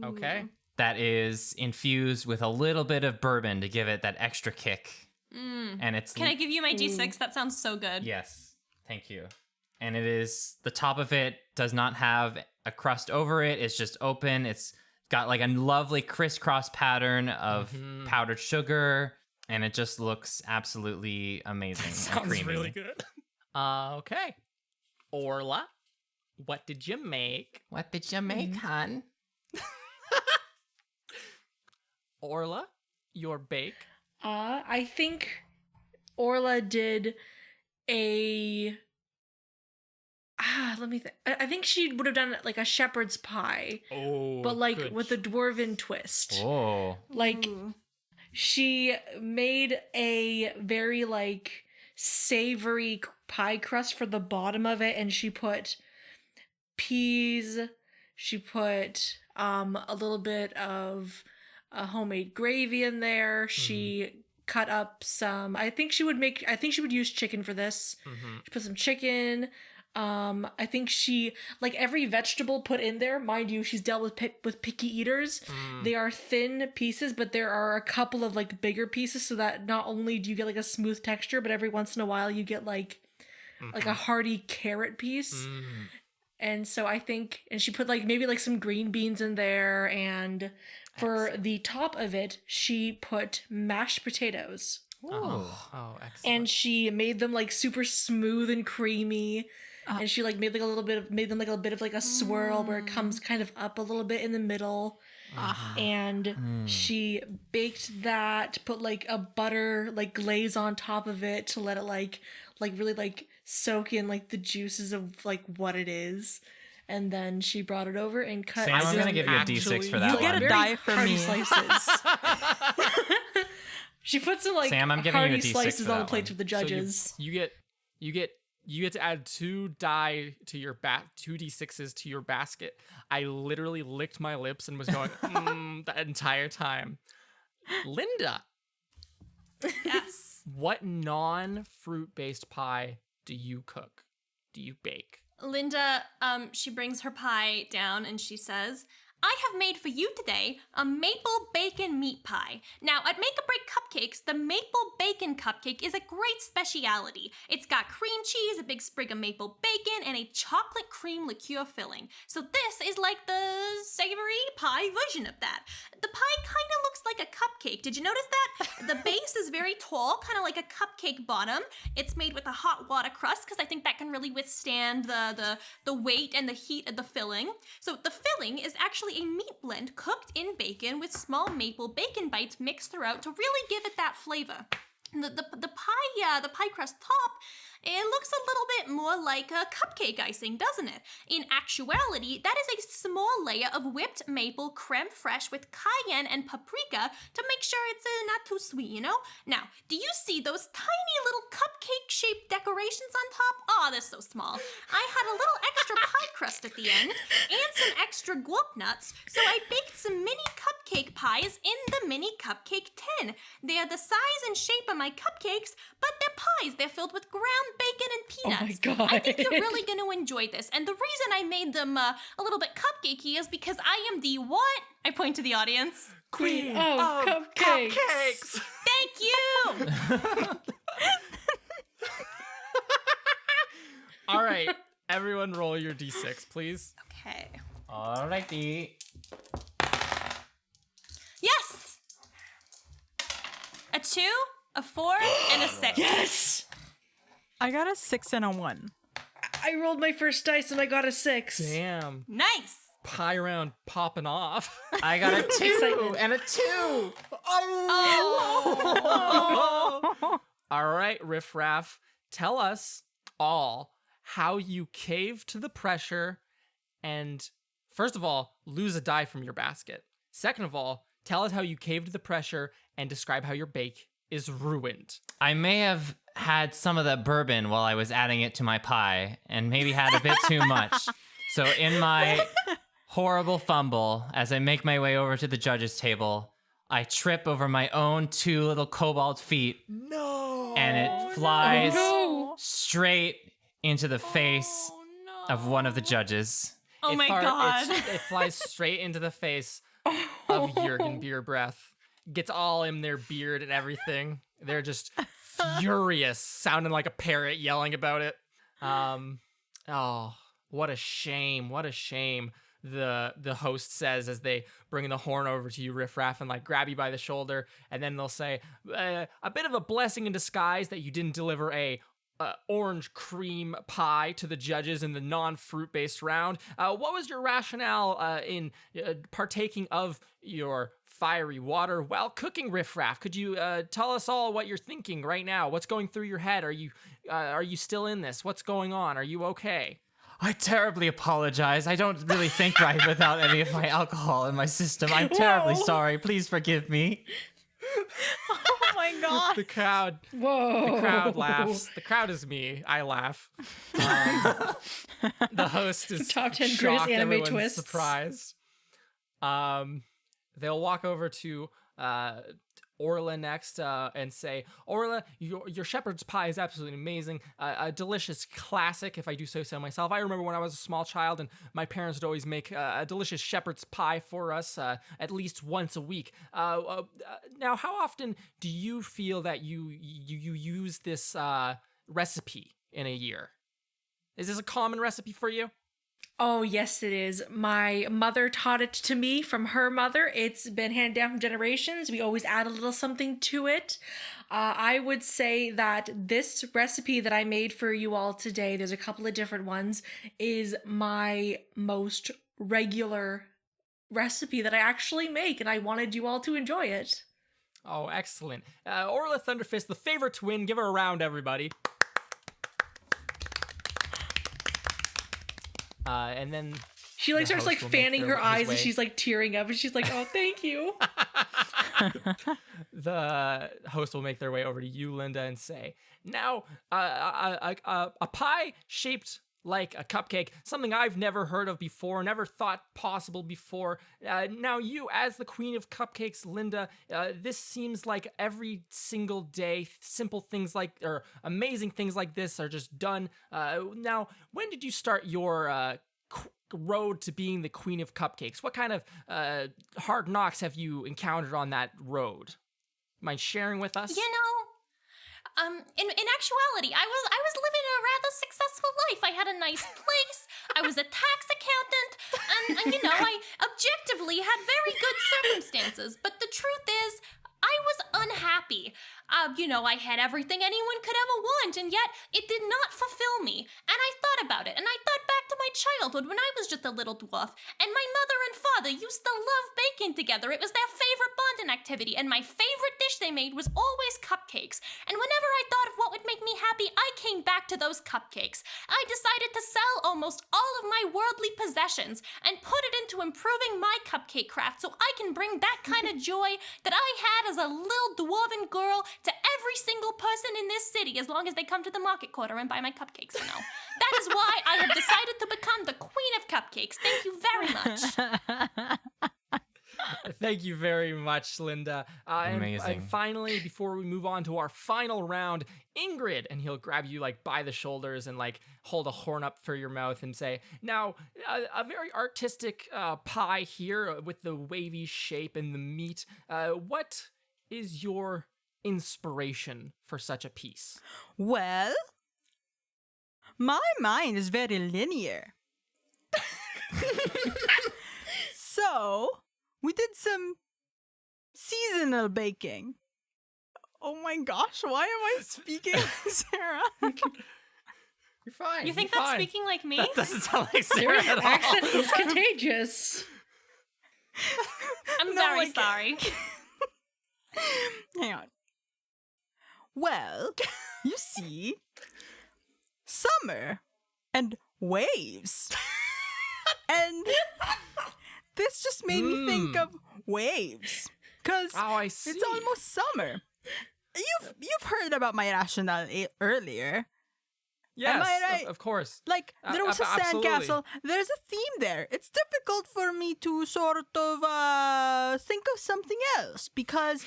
Speaker 1: Okay.
Speaker 2: that is infused with a little bit of bourbon to give it that extra kick. And it's
Speaker 7: Can I give you my D6? That sounds so good.
Speaker 2: Yes, thank you. And it is, the top of it does not have a crust over it. It's just open. It's got like a lovely crisscross pattern of powdered sugar, and it just looks absolutely amazing. and
Speaker 1: Sounds
Speaker 2: creamy.
Speaker 1: really good. Okay. Orla, what did you make?
Speaker 2: What did you make, hon?
Speaker 1: Orla, your bake.
Speaker 5: I think Orla did a. Let me think. I think she would have done like a shepherd's pie,
Speaker 1: Oh,
Speaker 5: but like with a dwarven twist.
Speaker 2: Oh.
Speaker 5: Like she made a very like savory pie crust for the bottom of it, and she put peas. She put a little bit of homemade gravy in there. She cut up some. I think she would use chicken for this. She put some chicken. I think she, like, every vegetable put in there, mind you, she's dealt with picky eaters. They are thin pieces, but there are a couple of like bigger pieces, so that not only do you get like a smooth texture, but every once in a while you get like a hearty carrot piece. And so I think, and she put like maybe like some green beans in there, and for the top of it, she put mashed potatoes.
Speaker 1: Oh, excellent.
Speaker 5: And she made them like super smooth and creamy. And she like made them like a bit of like a swirl where it comes kind of up a little bit in the middle. And she baked that, put like a butter like glaze on top of it to let it like really like soak in like the juices of like what it is. And then she brought it over and cut.
Speaker 2: Sam, I'm gonna give you a
Speaker 1: actually-
Speaker 2: D6 for
Speaker 1: you
Speaker 2: that
Speaker 3: You get
Speaker 2: one.
Speaker 3: a die for
Speaker 5: hearty
Speaker 3: me.
Speaker 5: slices. She put some like
Speaker 2: Sam, I'm giving you a
Speaker 5: hearty
Speaker 2: D6
Speaker 5: slices
Speaker 2: for
Speaker 5: on the
Speaker 2: that
Speaker 5: plate
Speaker 2: one.
Speaker 5: for the
Speaker 1: So
Speaker 5: judges.
Speaker 1: you get to add 2 die to your 2d6s to your basket. I literally licked my lips and was going the entire time. Linda,
Speaker 7: Yes.
Speaker 1: what non-fruit based pie do you cook? Do you bake?
Speaker 7: Linda, she brings her pie down and she says, I have made for you today a maple bacon meat pie. Now, at Make or Break Cupcakes, the maple bacon cupcake is a great speciality. It's got cream cheese, a big sprig of maple bacon, and a chocolate cream liqueur filling. So this is like the savory pie version of that. The pie kind of looks like a cupcake. Did you notice that? The base is very tall, kind of like a cupcake bottom. It's made with a hot water crust because I think that can really withstand the weight and the heat of the filling. So the filling is actually a meat blend cooked in bacon with small maple bacon bites mixed throughout to really give it that flavor. The pie crust top It looks a little bit more like a cupcake icing, doesn't it? In actuality, that is a small layer of whipped maple creme fraiche with cayenne and paprika to make sure it's not too sweet, you know? Now, do you see those tiny little cupcake-shaped decorations on top? Oh, they're so small. I had a little extra pie crust at the end and some extra guap nuts, so I baked some mini cupcake pies in the mini cupcake tin. They're the size and shape of my cupcakes, but they're pies. They're filled with ground bacon and peanuts.
Speaker 5: Oh my God.
Speaker 7: I think you're really going to enjoy this. And the reason I made them a little bit cupcakey is because I am the what? I point to the audience.
Speaker 1: Queen
Speaker 5: of cupcakes.
Speaker 1: cupcakes.
Speaker 7: Thank you!
Speaker 1: All right, everyone roll your d6, please.
Speaker 7: Okay.
Speaker 2: Alrighty.
Speaker 7: Yes! A 2, a 4, and a 6.
Speaker 5: Yes!
Speaker 3: I got a 6 and a 1.
Speaker 5: I rolled my first dice and I got a 6.
Speaker 1: Damn.
Speaker 7: Nice!
Speaker 1: Pie round popping off.
Speaker 2: I got a 2
Speaker 5: Excitement.
Speaker 2: and a 2.
Speaker 1: All right, Riff Raff, tell us all how you cave to the pressure and, first of all, lose a die from your basket. Second of all, tell us how you cave to the pressure and describe how your bake is ruined.
Speaker 2: I may have had some of the bourbon while I was adding it to my pie and maybe had a bit too much. So in my horrible fumble, as I make my way over to the judges' table, I trip over my own 2 little cobalt feet.
Speaker 1: No.
Speaker 2: And it flies
Speaker 5: No.
Speaker 2: straight into the face of one of the judges.
Speaker 7: Oh my god.
Speaker 1: It flies straight into the face of Jurgen Beer Breath. Gets all in their beard and everything. They're just furious, sounding like a parrot yelling about it. Oh, what a shame. What a shame. The host says as they bring the horn over to you, Riff Raff, and like grab you by the shoulder, and then they'll say, a bit of a blessing in disguise that you didn't deliver a orange cream pie to the judges in the non-fruit based round. What was your rationale in partaking of your fiery water while cooking, Riff Raff? Could you tell us all what you're thinking right now? What's going through your head? Are you still in this? What's going on? Are you okay?
Speaker 2: I terribly apologize. I don't really think right without any of my alcohol in my system. I'm terribly sorry. Please forgive me.
Speaker 3: Oh my god.
Speaker 1: The crowd
Speaker 5: Whoa.
Speaker 1: The crowd laughs. The crowd is me. I laugh. The host is
Speaker 5: Top 10 greatest
Speaker 1: shocked.
Speaker 5: anime
Speaker 1: Everyone's
Speaker 5: twists.
Speaker 1: surprised. They'll walk over to Orla next and say, Orla, your shepherd's pie is absolutely amazing. A delicious classic, if I do say so myself. I remember when I was a small child and my parents would always make a delicious shepherd's pie for us at least once a week. Now, how often do you feel that you use this recipe in a year? Is this a common recipe for you?
Speaker 5: Oh, yes, it is. My mother taught it to me from her mother. It's been handed down from generations. We always add a little something to it. I would say that this recipe that I made for you all today, there's a couple of different ones, is my most regular recipe that I actually make, and I wanted you all to enjoy it.
Speaker 1: Oh, excellent. Orla Thunderfist, the favorite twin. Give her a round, everybody. And then
Speaker 5: She like
Speaker 1: the
Speaker 5: starts
Speaker 1: host
Speaker 5: like
Speaker 1: will make
Speaker 5: fanning
Speaker 1: their-
Speaker 5: her
Speaker 1: his
Speaker 5: eyes
Speaker 1: way.
Speaker 5: and she's like tearing up and she's like, oh, thank you.
Speaker 1: The host will make their way over to you, Linda, and say, now, a pie shaped like a cupcake, something I've never heard of before, never thought possible before. Now, you, as the queen of cupcakes, Linda, this seems like every single day, simple things like, or amazing things like this are just done. Now, when did you start your road to being the queen of cupcakes? What kind of hard knocks have you encountered on that road? Mind sharing with us?
Speaker 7: You know, in actuality, I was living a rather successful life. I had a nice place. I was a tax accountant, and you know, I objectively had very good circumstances. But the truth is, I was unhappy. You know, I had everything anyone could ever want, and yet it did not fulfill me. And I thought about it, and I thought back to my childhood when I was just a little dwarf, and my mother and father used to love baking together. It was their favorite bonding activity, and my favorite dish they made was always cupcakes. And whenever I thought of what would make me happy, I came back to those cupcakes. I decided to sell almost all of my worldly possessions and put it into improving my cupcake craft so I can bring that kind of joy that I had as a little dwarven girl to every single person in this city as long as they come to the market quarter and buy my cupcakes, you know. That is why I have decided to become the queen of cupcakes. Thank you very much.
Speaker 1: Thank you very much, Linda.
Speaker 2: Amazing.
Speaker 1: And finally, before we move on to our final round, Ingrid, and he'll grab you like by the shoulders and like hold a horn up for your mouth and say, now, a very artistic pie here with the wavy shape and the meat. What is your inspiration for such a piece?
Speaker 3: Well, my mind is very linear. So, we did some seasonal baking. Oh my gosh, why am I speaking like Sarah?
Speaker 2: You're fine.
Speaker 7: You think
Speaker 2: you're
Speaker 7: that's
Speaker 2: fine.
Speaker 7: speaking like me?
Speaker 1: That doesn't sound like Sarah
Speaker 5: Sarah's
Speaker 1: at all.
Speaker 5: accent is contagious.
Speaker 7: I'm
Speaker 3: No,
Speaker 7: very
Speaker 3: like-
Speaker 7: sorry.
Speaker 3: Hang on. Well, you see, summer and waves. And this just made me think of waves. Because
Speaker 1: Oh, I see.
Speaker 3: it's almost summer. You've heard about my rationale earlier.
Speaker 1: Yes,
Speaker 3: Am I right?
Speaker 1: of course.
Speaker 3: Like, there was a
Speaker 1: Absolutely.
Speaker 3: sandcastle. There's a theme there. It's difficult for me to sort of think of something else because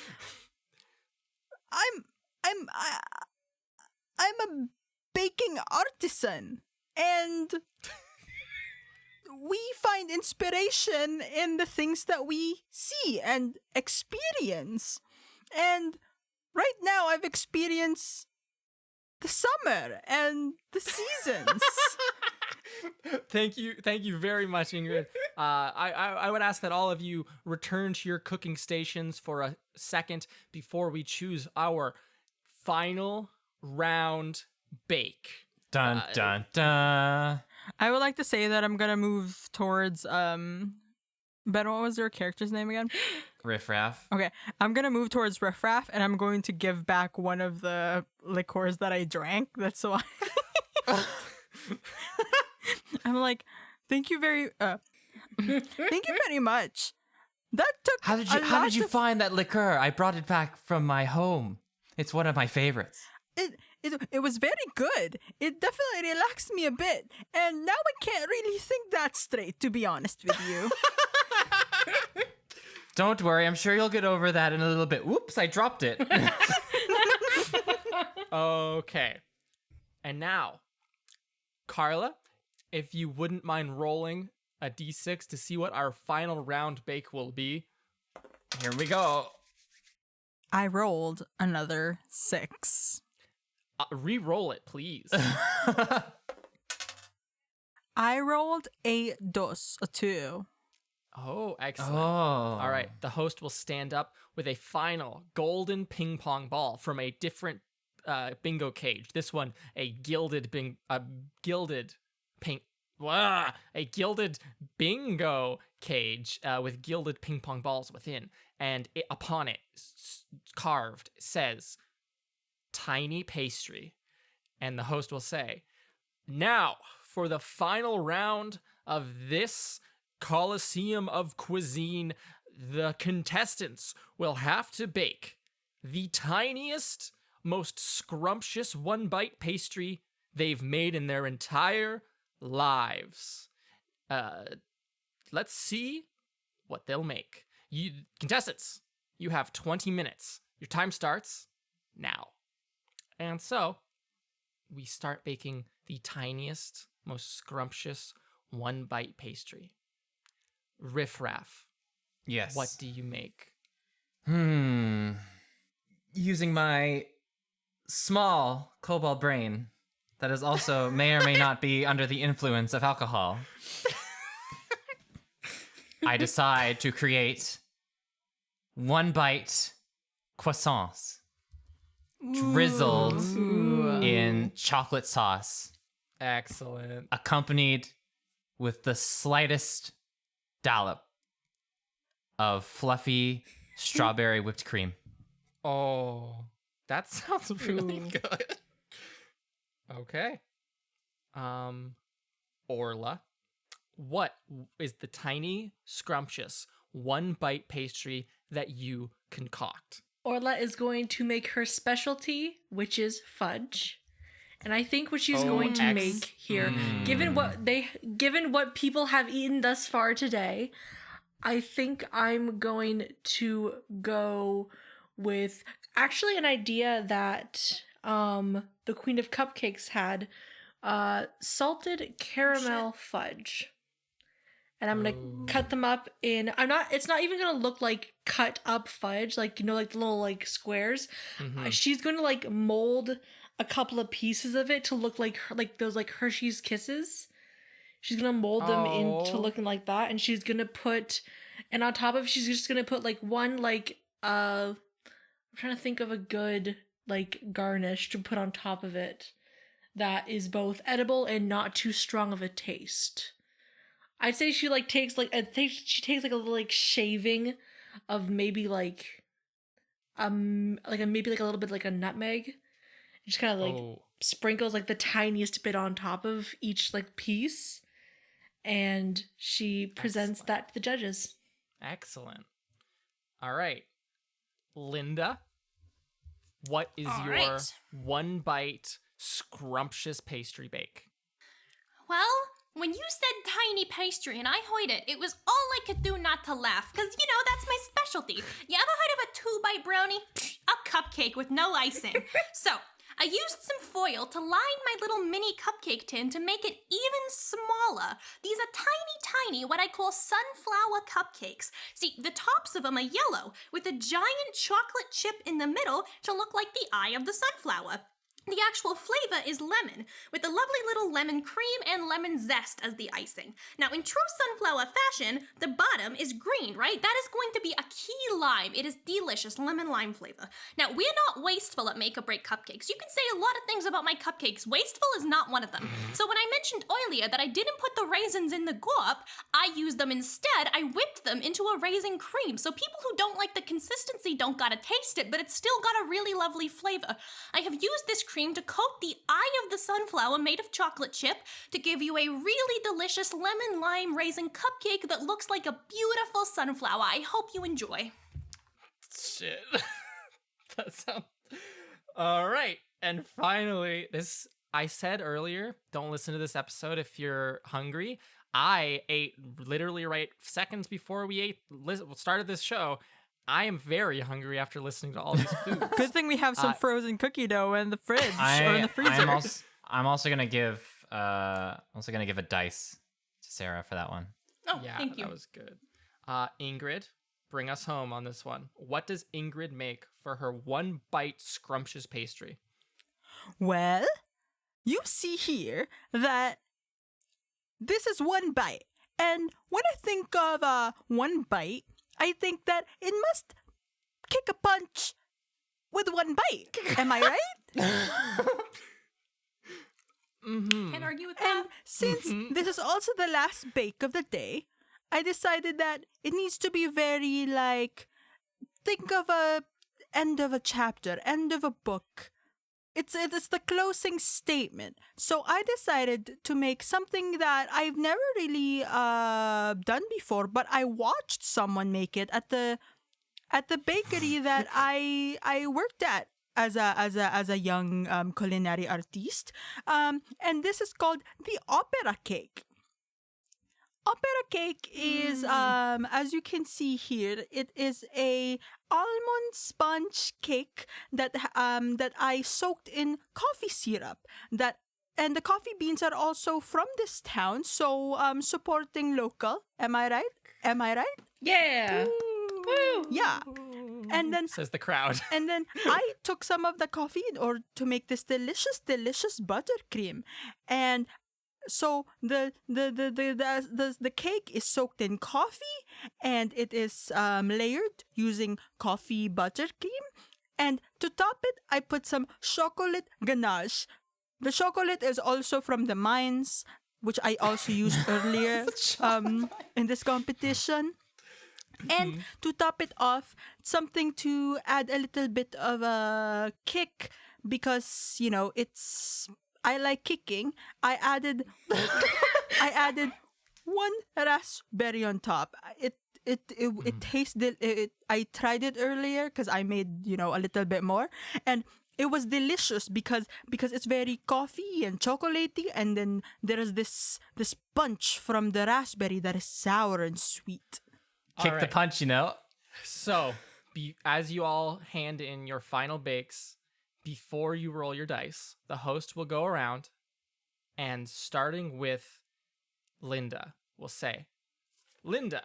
Speaker 3: I'm a baking artisan, and we find inspiration in the things that we see and experience. And right now, I've experienced the summer and the seasons.
Speaker 1: Thank you very much, Ingrid. I would ask that all of you return to your cooking stations for a second before we choose our final round bake.
Speaker 2: Dun dun dun.
Speaker 3: I would like to say that I'm gonna move towards Ben, what was your character's name again?
Speaker 2: Riff raff.
Speaker 3: Okay, I'm gonna move towards Riffraff, and I'm going to give back one of the liqueurs that I drank. That's why. I'm like, thank you very much. That took.
Speaker 2: How did you find that liqueur? I brought it back from my home. It's one of my favorites.
Speaker 3: It was very good. It definitely relaxed me a bit, and now I can't really think that straight, to be honest with you.
Speaker 2: Don't worry, I'm sure you'll get over that in a little bit. Whoops, I dropped it.
Speaker 1: Okay. And now, Carla, if you wouldn't mind rolling a d6 to see what our final round bake will be.
Speaker 2: Here we go.
Speaker 3: I rolled another 6.
Speaker 1: Re-roll it, please.
Speaker 3: I rolled a 2.
Speaker 1: Oh, excellent.
Speaker 2: Oh.
Speaker 1: All right, the host will stand up with a final golden ping pong ball from a different bingo cage. This one, a gilded bingo cage with gilded ping pong balls within, and upon it, carved, says "tiny pastry," and the host will say, "Now for the final round of this Colosseum of Cuisine, the contestants will have to bake the tiniest, most scrumptious one-bite pastry they've made in their entire lives. Let's see what they'll make. You contestants, you have 20 minutes. Your time starts now." And so, we start baking the tiniest, most scrumptious one-bite pastry. Riff Raff,
Speaker 2: Yes.
Speaker 1: what do you make?
Speaker 2: Using my small cobalt brain that is also may or may not be under the influence of alcohol, I decide to create one bite croissants drizzled in chocolate sauce,
Speaker 1: Excellent.
Speaker 2: accompanied with the slightest dollop of fluffy strawberry whipped cream.
Speaker 1: Oh, that sounds really good. Okay. Orla, what is the tiny, scrumptious, one-bite pastry that you concoct?
Speaker 5: Orla is going to make her specialty, which is fudge. And I think what she's going to make here, given what people have eaten thus far today, I think I'm going to go with actually an idea that the Queen of Cupcakes had, salted caramel fudge. And I'm gonna cut them up in. It's not even gonna look like cut up fudge, like like the little like squares. She's gonna like mold a couple of pieces of it to look like those like Hershey's Kisses. She's gonna mold them into looking like that, and she's gonna put, and on top of, she's just gonna put like one like I'm trying to think of a good like garnish to put on top of it that is both edible and not too strong of a taste. I'd say she like takes like she takes like a little like shaving of maybe like maybe like a little bit like a nutmeg. Just kind of like sprinkles like the tiniest bit on top of each like piece, and she presents that to the judges.
Speaker 1: Excellent. All right, Linda, what is
Speaker 4: All
Speaker 1: your
Speaker 4: right.
Speaker 1: one-bite scrumptious pastry bake?
Speaker 7: Well, when you said tiny pastry and I heard it, it was all I could do not to laugh, because, that's my specialty. You ever heard of a 2-bite brownie? A cupcake with no icing. So, I used some foil to line my little mini cupcake tin to make it even smaller. These are tiny, what I call sunflower cupcakes. See, the tops of them are yellow, with a giant chocolate chip in the middle to look like the eye of the sunflower. The actual flavor is lemon, with a lovely little lemon cream and lemon zest as the icing. Now, in true sunflower fashion, the bottom is green, right? That is going to be a key lime. It is delicious, lemon lime flavor. Now, we're not wasteful at Make or Break Cupcakes. You can say a lot of things about my cupcakes. Wasteful is not one of them. So when I mentioned earlier that I didn't put the raisins in the gorp, I used them instead. I whipped them into a raisin cream. So people who don't like the consistency don't gotta taste it, but it's still got a really lovely flavor. I have used this cream to coat the eye of the sunflower made of chocolate chip to give you a really delicious lemon lime raisin cupcake that looks like a beautiful sunflower. I hope you enjoy.
Speaker 1: Shit. That sounds... All right. And finally, I said earlier, don't listen to this episode if you're hungry. I ate literally right seconds before we started this show. I am very hungry after listening to all these foods.
Speaker 3: Good thing we have some frozen cookie dough in the fridge or in the freezer.
Speaker 2: I'm also gonna give a dice to Sarah for that one.
Speaker 7: Oh,
Speaker 1: Yeah,
Speaker 7: thank you.
Speaker 1: that was good. Ingrid, bring us home on this one. What does Ingrid make for her one-bite scrumptious pastry?
Speaker 3: Well, you see here that this is one bite. And when I think of one bite, I think that it must kick a punch with one bite. Am I right?
Speaker 7: Can't argue with that.
Speaker 3: And since this is also the last bake of the day, I decided that it needs to be very think of a end of a chapter, end of a book. It's the closing statement. So I decided to make something that I've never really done before, but I watched someone make it at the bakery that I worked at as a young culinary artiste. And this is called the opera cake. Opera cake is, as you can see here, it is a almond sponge cake that I soaked in coffee syrup. And the coffee beans are also from this town, so supporting local. Am I right?
Speaker 5: Yeah. Woo.
Speaker 3: Yeah. And then
Speaker 1: Says the crowd.
Speaker 3: and then I took some of the coffee in order to make this delicious buttercream. And so the cake is soaked in coffee, and it is layered using coffee buttercream. And to top it, I put some chocolate ganache. The chocolate is also from the mines, which I also used earlier in this competition. And to top it off, something to add a little bit of a kick, because it's I like kicking, I added I added one raspberry on top. It tasted I tried it earlier because I made a little bit more, and it was delicious because it's very coffee and chocolatey, and then there is this punch from the raspberry that is sour and sweet.
Speaker 2: Kick
Speaker 1: All
Speaker 2: the
Speaker 1: right.
Speaker 2: punch, you know.
Speaker 1: So, as you all hand in your final bakes, before you roll your dice, the host will go around and starting with Linda, will say, Linda,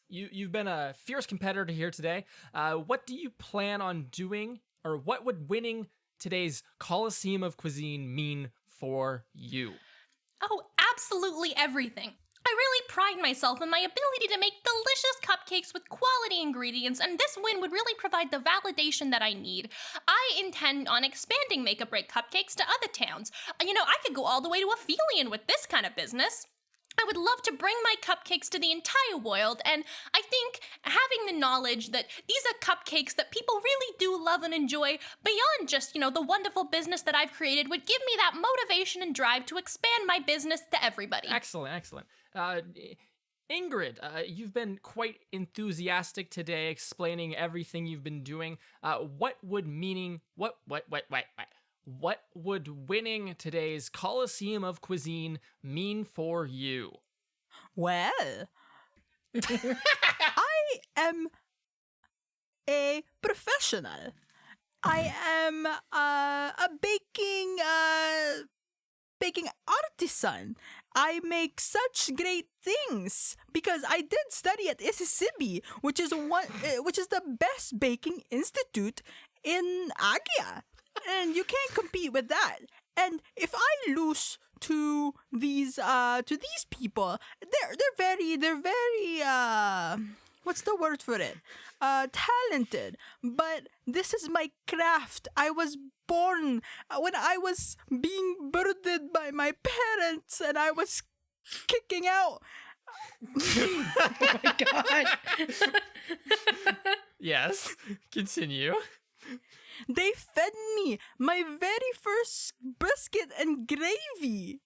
Speaker 1: you've been a fierce competitor here today. What do you plan on doing, or what would winning today's Colosseum of Cuisine mean for you?
Speaker 7: Oh, absolutely everything. I really pride myself in my ability to make delicious cupcakes with quality ingredients, and this win would really provide the validation that I need. I intend on expanding Make a Break cupcakes to other towns. I could go all the way to Aphelion with this kind of business. I would love to bring my cupcakes to the entire world, and I think having the knowledge that these are cupcakes that people really do love and enjoy beyond just, the wonderful business that I've created would give me that motivation and drive to expand my business to everybody.
Speaker 1: Excellent. Ingrid, you've been quite enthusiastic today, explaining everything you've been doing. What would winning today's Colosseum of Cuisine mean for you?
Speaker 3: Well, I am a professional. I am a baking artisan. I make such great things because I did study at Mississippi, which is the best baking institute in Agia, and you can't compete with that. And if I lose to these people, they're very what's the word for it? Talented. But this is my craft. I was born when I was being birthed by my parents, and I was kicking out.
Speaker 5: Oh my god.
Speaker 1: Yes, continue.
Speaker 3: They fed me my very first biscuit and gravy.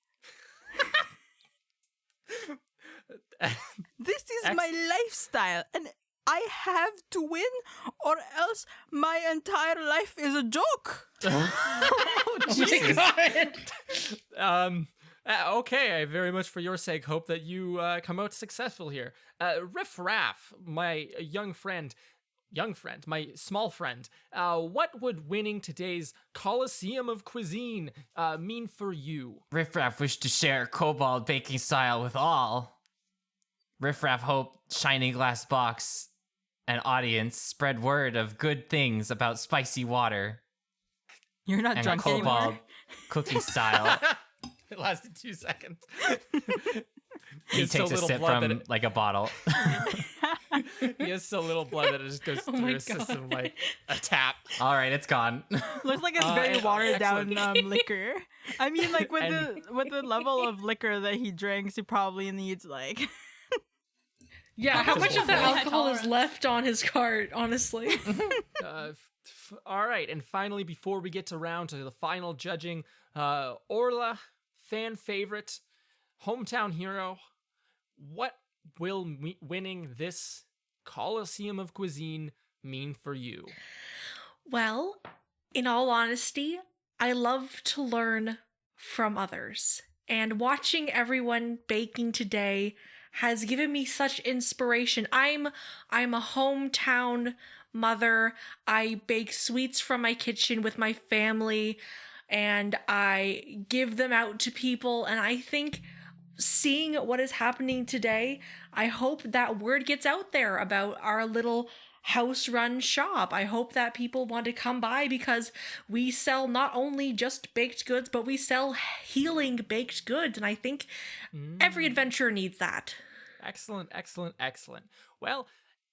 Speaker 3: This is my lifestyle, and I have to win, or else my entire life is a joke.
Speaker 2: Jesus.
Speaker 1: Okay, I very much for your sake hope that you come out successful here. Riff Raff, my young friend, my small friend, what would winning today's Colosseum of Cuisine mean for you?
Speaker 2: Riff Raff wished to share Cobalt baking style with all. Riff Raff hoped Shiny Glass Box and audience spread word of good things about spicy water
Speaker 3: You're not
Speaker 2: and
Speaker 3: drunk
Speaker 2: Cobalt
Speaker 3: anymore.
Speaker 2: cooking style.
Speaker 1: It lasted 2 seconds.
Speaker 2: He
Speaker 1: has
Speaker 2: takes
Speaker 1: so
Speaker 2: a
Speaker 1: little
Speaker 2: sip
Speaker 1: blood
Speaker 2: from
Speaker 1: that it-
Speaker 2: like a bottle.
Speaker 1: He has so little blood that it just goes through
Speaker 5: my
Speaker 1: his
Speaker 5: God.
Speaker 1: system like a tap.
Speaker 2: All right, it's gone.
Speaker 3: Looks like it's very watered down
Speaker 1: excellent.
Speaker 3: liquor. I mean, like with
Speaker 1: And-
Speaker 3: the level of liquor that he drinks, he probably needs like.
Speaker 5: Yeah, how much of the
Speaker 7: Very high
Speaker 5: alcohol is
Speaker 7: tolerance.
Speaker 5: left on his cart, honestly?
Speaker 1: All right, and finally, before we get around to the final judging, Orla, fan favorite, hometown hero, what will winning this Colosseum of Cuisine mean for you?
Speaker 5: Well, in all honesty, I love to learn from others. And watching everyone baking today has given me such inspiration. I'm a hometown mother. I bake sweets from my kitchen with my family, and I give them out to people, and I think seeing what is happening today, I hope that word gets out there about our little house-run shop. I hope that people want to come by because we sell not only just baked goods, but we sell healing baked goods, and I think every adventurer needs that.
Speaker 1: Excellent. Well,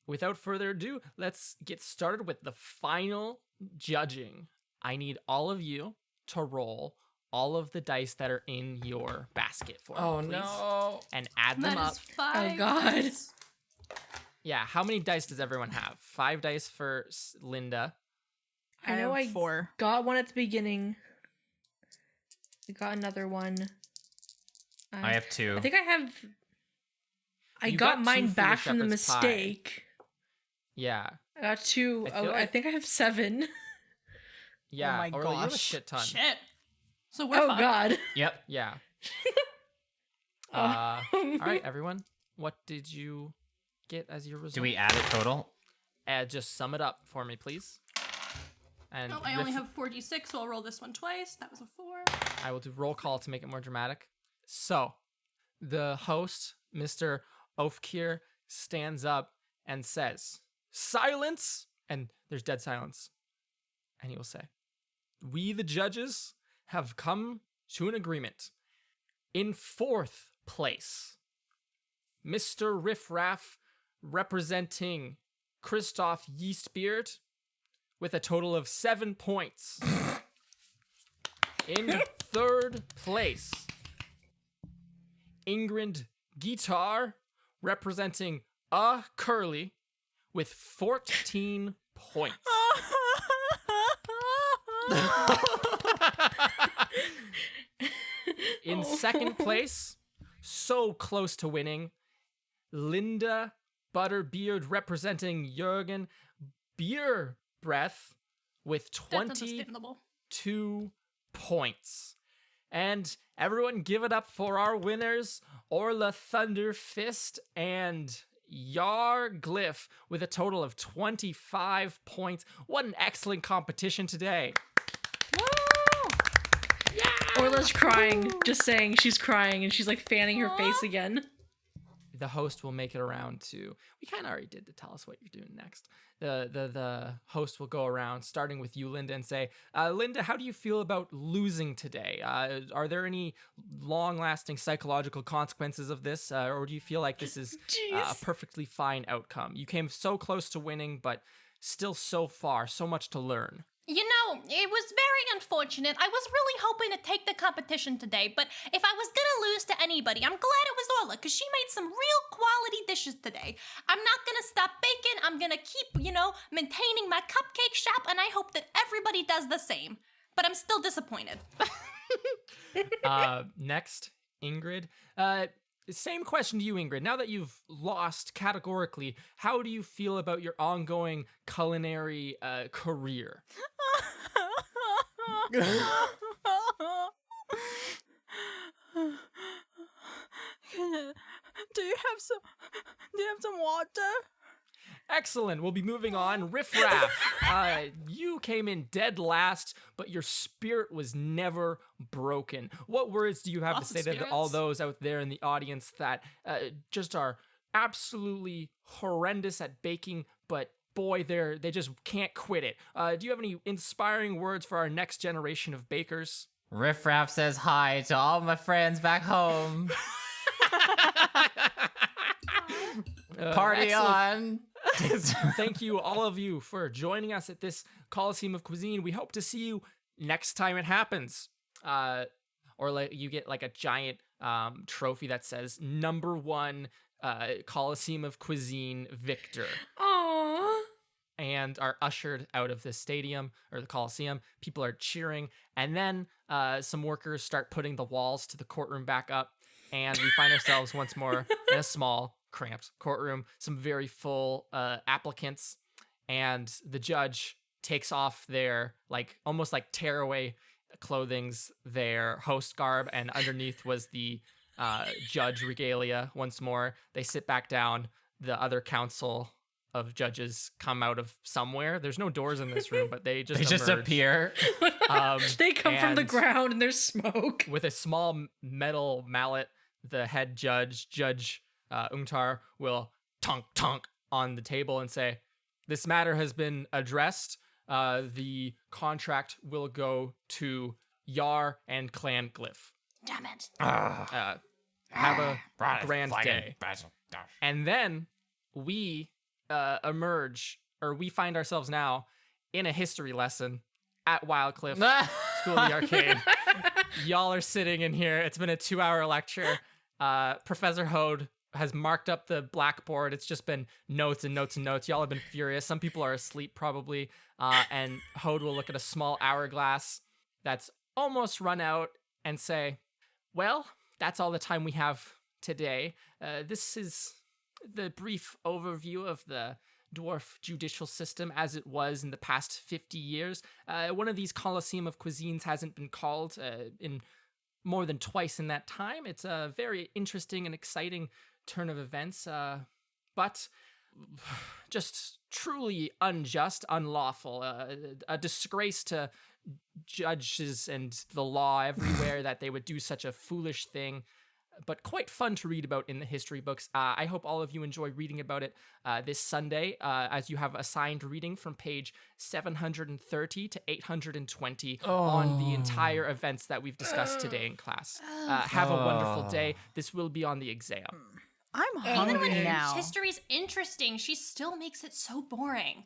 Speaker 1: without further ado, let's get started with the final judging. I need all of you to roll all of the dice that are in your basket for me, please. And add them
Speaker 7: That
Speaker 1: up.
Speaker 7: is 5.
Speaker 5: Oh, God.
Speaker 1: Yeah, how many dice does everyone have? 5 dice for Linda.
Speaker 5: I know I
Speaker 3: have 4.
Speaker 5: got one at the beginning. I got another one.
Speaker 2: I have 2.
Speaker 5: I think I have. I
Speaker 1: You
Speaker 5: got
Speaker 1: got 2
Speaker 5: mine
Speaker 1: for your
Speaker 5: back from the
Speaker 1: shepherd's pie.
Speaker 5: mistake.
Speaker 1: Yeah.
Speaker 5: I got 2.
Speaker 1: I feel
Speaker 5: I
Speaker 1: like-
Speaker 5: think I have 7.
Speaker 1: Yeah.
Speaker 3: my
Speaker 1: Orla, you have a
Speaker 3: gosh.
Speaker 1: shit ton.
Speaker 7: Shit. So we're
Speaker 5: Oh
Speaker 7: fucked.
Speaker 5: god.
Speaker 2: Yep.
Speaker 1: Yeah.
Speaker 5: Oh.
Speaker 1: All right, everyone. What did you get as your result?
Speaker 2: Do we add it total?
Speaker 1: Just sum it up for me, please. And
Speaker 7: Oh, I only
Speaker 1: Riff-
Speaker 7: have 46, so I'll roll this one twice. That was a 4.
Speaker 1: I will do roll call to make it more dramatic. So, the host, Mr. Ofkir, stands up and says, "Silence!" And there's dead silence. And he will say, "We, the judges, have come to an agreement. In 4th place, Mr. Riffraff, representing Christoph Yeastbeard, with a total of 7 points. In 3rd place, Ingrid Guitar, representing Curly, with 14 points. In 2nd place, so close to winning, Linda Butterbeard, representing Jurgen Beer Breath, with
Speaker 7: That's
Speaker 1: 22
Speaker 7: understandable.
Speaker 1: points. And everyone give it up for our winners, Orla Thunderfist and Yar Glyph, with a total of 25 points. What an excellent competition today.
Speaker 5: Orla's crying, just saying she's crying, and she's like fanning her face again.
Speaker 1: The host will make it around to, we kind of already did to tell us what you're doing next. The host will go around, starting with you, Linda, and say, Linda, how do you feel about losing today? Are there any long-lasting psychological consequences of this, or do you feel like this is a
Speaker 5: Jeez.
Speaker 1: perfectly fine outcome? You came so close to winning, but still so far, so much to learn.
Speaker 7: You know, it was very unfortunate. I was really hoping to take the competition today, but if I was gonna lose to anybody, I'm glad it was Orla, because she made some real quality dishes today. I'm not gonna stop baking. I'm gonna keep, maintaining my cupcake shop, and I hope that everybody does the same. But I'm still disappointed.
Speaker 1: Next, Ingrid. Same question to you, Ingrid. Now that you've lost categorically, how do you feel about your ongoing culinary career?
Speaker 3: Do you have some water?
Speaker 1: Excellent. We'll be moving on. Riff Raff, you came in dead last, but your spirit was never broken. What words do you have
Speaker 7: Lots
Speaker 1: to
Speaker 7: of
Speaker 1: say to all
Speaker 7: spirits.
Speaker 1: those out there in the audience that just are absolutely horrendous at baking, but boy, they just can't quit it? Do you have any inspiring words for our next generation of bakers?
Speaker 2: Riff Raff says hi to all my friends back home. Party
Speaker 1: Excellent.
Speaker 2: on.
Speaker 1: Thank you, all of you, for joining us at this Colosseum of Cuisine. We hope to see you next time it happens. Or you get like a giant trophy that says #1 Colosseum of Cuisine victor,
Speaker 5: Aww.
Speaker 1: and are ushered out of the stadium or the Colosseum. People are cheering, and then some workers start putting the walls to the courtroom back up, and we find ourselves once more in a small, cramped courtroom, some very full applicants, and the judge takes off their almost like tearaway clothings, their host garb, and underneath was the judge regalia. Once more, they sit back down. The other council of judges come out of somewhere. There's no doors in this room, but they just emerge.
Speaker 2: appear.
Speaker 5: They come from the
Speaker 1: and-
Speaker 5: ground and there's smoke.
Speaker 1: With a small metal mallet, the head judge, Judge Ungtar, will tonk on the table and say, "This matter has been addressed. The contract will go to Yar and Clan Glyph.
Speaker 7: Damn it.
Speaker 1: Have a grand day." And then we we find ourselves now in a history lesson at Wildcliff School of the Arcade. Y'all are sitting in here. It's been a 2-hour lecture. Professor Hode has marked up the blackboard. It's just been notes and notes and notes. Y'all have been furious. Some people are asleep probably. And Hode will look at a small hourglass that's almost run out. and say, well, that's all the time we have today. This is the brief overview of the dwarf judicial system as it was in the past 50 years. One of these Colosseum of Cuisines hasn't been called in more than twice in that time. It's a very interesting and exciting turn of events, but just truly unjust, unlawful, a disgrace to judges and the law everywhere that they would do such a foolish thing, but quite fun to read about in the history books. I hope all of you enjoy reading about it this Sunday, as you have assigned reading from page 730 to 820 on the entire events that we've discussed today in class. Have a wonderful day. This will be on the exam.
Speaker 3: I'm
Speaker 7: Even
Speaker 3: hungry
Speaker 7: when
Speaker 3: now.
Speaker 7: history's interesting, she still makes it so boring.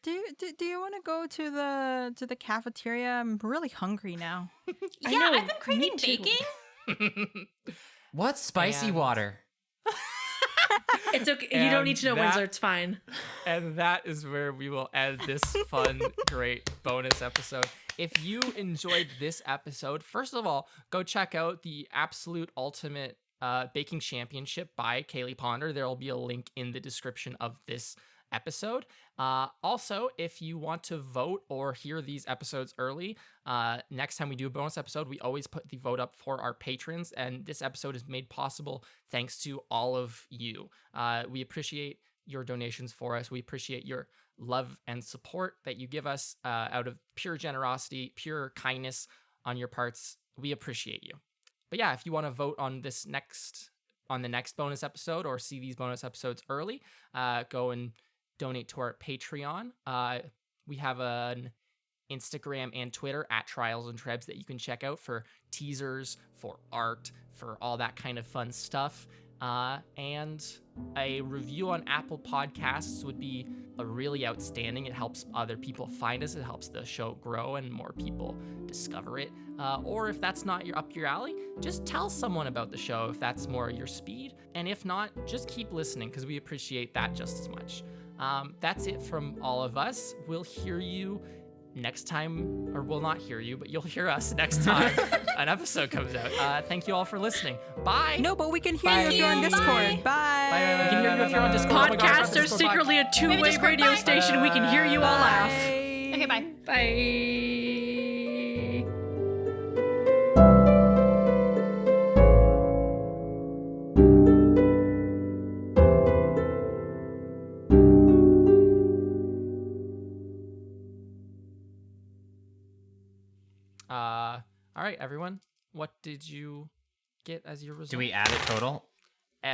Speaker 3: Do you want to go to the cafeteria? I'm really hungry now.
Speaker 5: I
Speaker 7: Yeah,
Speaker 5: know,
Speaker 7: I've been craving
Speaker 5: me too.
Speaker 7: baking.
Speaker 2: What's spicy
Speaker 1: And-
Speaker 2: water?
Speaker 5: It's okay. You don't
Speaker 1: And
Speaker 5: need to know,
Speaker 1: that-
Speaker 5: Windsor. It's fine.
Speaker 1: And that is where we will end this fun, great bonus episode. If you enjoyed this episode, first of all, go check out the Absolute Ultimate Baking Championship by Kaylee Ponder. There will be a link in the description of this episode. Also, if you want to vote or hear these episodes early, next time we do a bonus episode, we always put the vote up for our patrons, and this episode is made possible thanks to all of you. We appreciate your donations for us. We appreciate your love and support that you give us out of pure generosity, pure kindness on your parts. We appreciate you. But yeah, if you want to vote on the next bonus episode or see these bonus episodes early, go and donate to our Patreon. We have an Instagram and Twitter at Trials and Trebs that you can check out for teasers, for art, for all that kind of fun stuff. And a review on Apple Podcasts would be really outstanding. It helps other people find us. It helps the show grow and more people discover it. Or if that's not up your alley, just tell someone about the show if that's more your speed. And if not, just keep listening because we appreciate that just as much. That's it from all of us. We'll hear you next time, or we'll not hear you, but you'll hear us next time an episode comes out. Thank you all for listening. Bye.
Speaker 3: No, but we can hear you if you're on Discord. Bye.
Speaker 1: We can hear you if you're on Discord. Oh my gosh,
Speaker 5: Podcasts are
Speaker 1: Discord, bye.
Speaker 5: secretly a two-way
Speaker 7: Discord,
Speaker 5: radio
Speaker 7: bye.
Speaker 5: station. We can hear you all laugh.
Speaker 7: Okay, bye.
Speaker 5: Bye.
Speaker 1: All right, everyone. What did you get as your result?
Speaker 2: Do we add a total?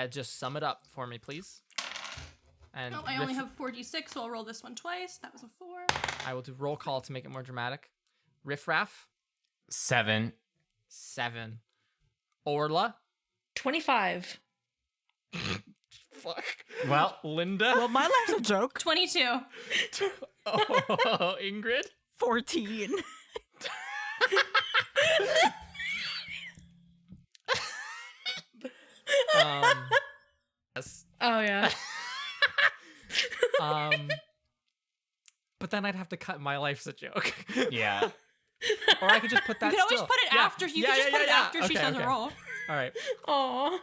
Speaker 1: Just sum it up for me, please. And
Speaker 7: Oh, I only
Speaker 1: riff-
Speaker 7: have 46, so I'll roll this one twice. That was a 4.
Speaker 1: I will do roll call to make it more dramatic. Riff Raff,
Speaker 2: 7.
Speaker 1: 7. Orla,
Speaker 5: 25.
Speaker 1: fuck.
Speaker 2: Well,
Speaker 1: Linda.
Speaker 3: Well, my life's a joke.
Speaker 7: 22.
Speaker 1: Oh, Ingrid.
Speaker 3: 14.
Speaker 1: Yes.
Speaker 5: Oh, yeah.
Speaker 1: But then I'd have to cut my life's a joke.
Speaker 2: yeah.
Speaker 1: Or I could just put that
Speaker 7: You can always
Speaker 1: still.
Speaker 7: put it
Speaker 1: Yeah.
Speaker 7: after. You
Speaker 1: Yeah,
Speaker 7: can just
Speaker 1: yeah,
Speaker 7: put it
Speaker 1: yeah,
Speaker 7: after she
Speaker 1: okay,
Speaker 7: says
Speaker 1: okay.
Speaker 7: a roll.
Speaker 1: All right.
Speaker 5: Aw.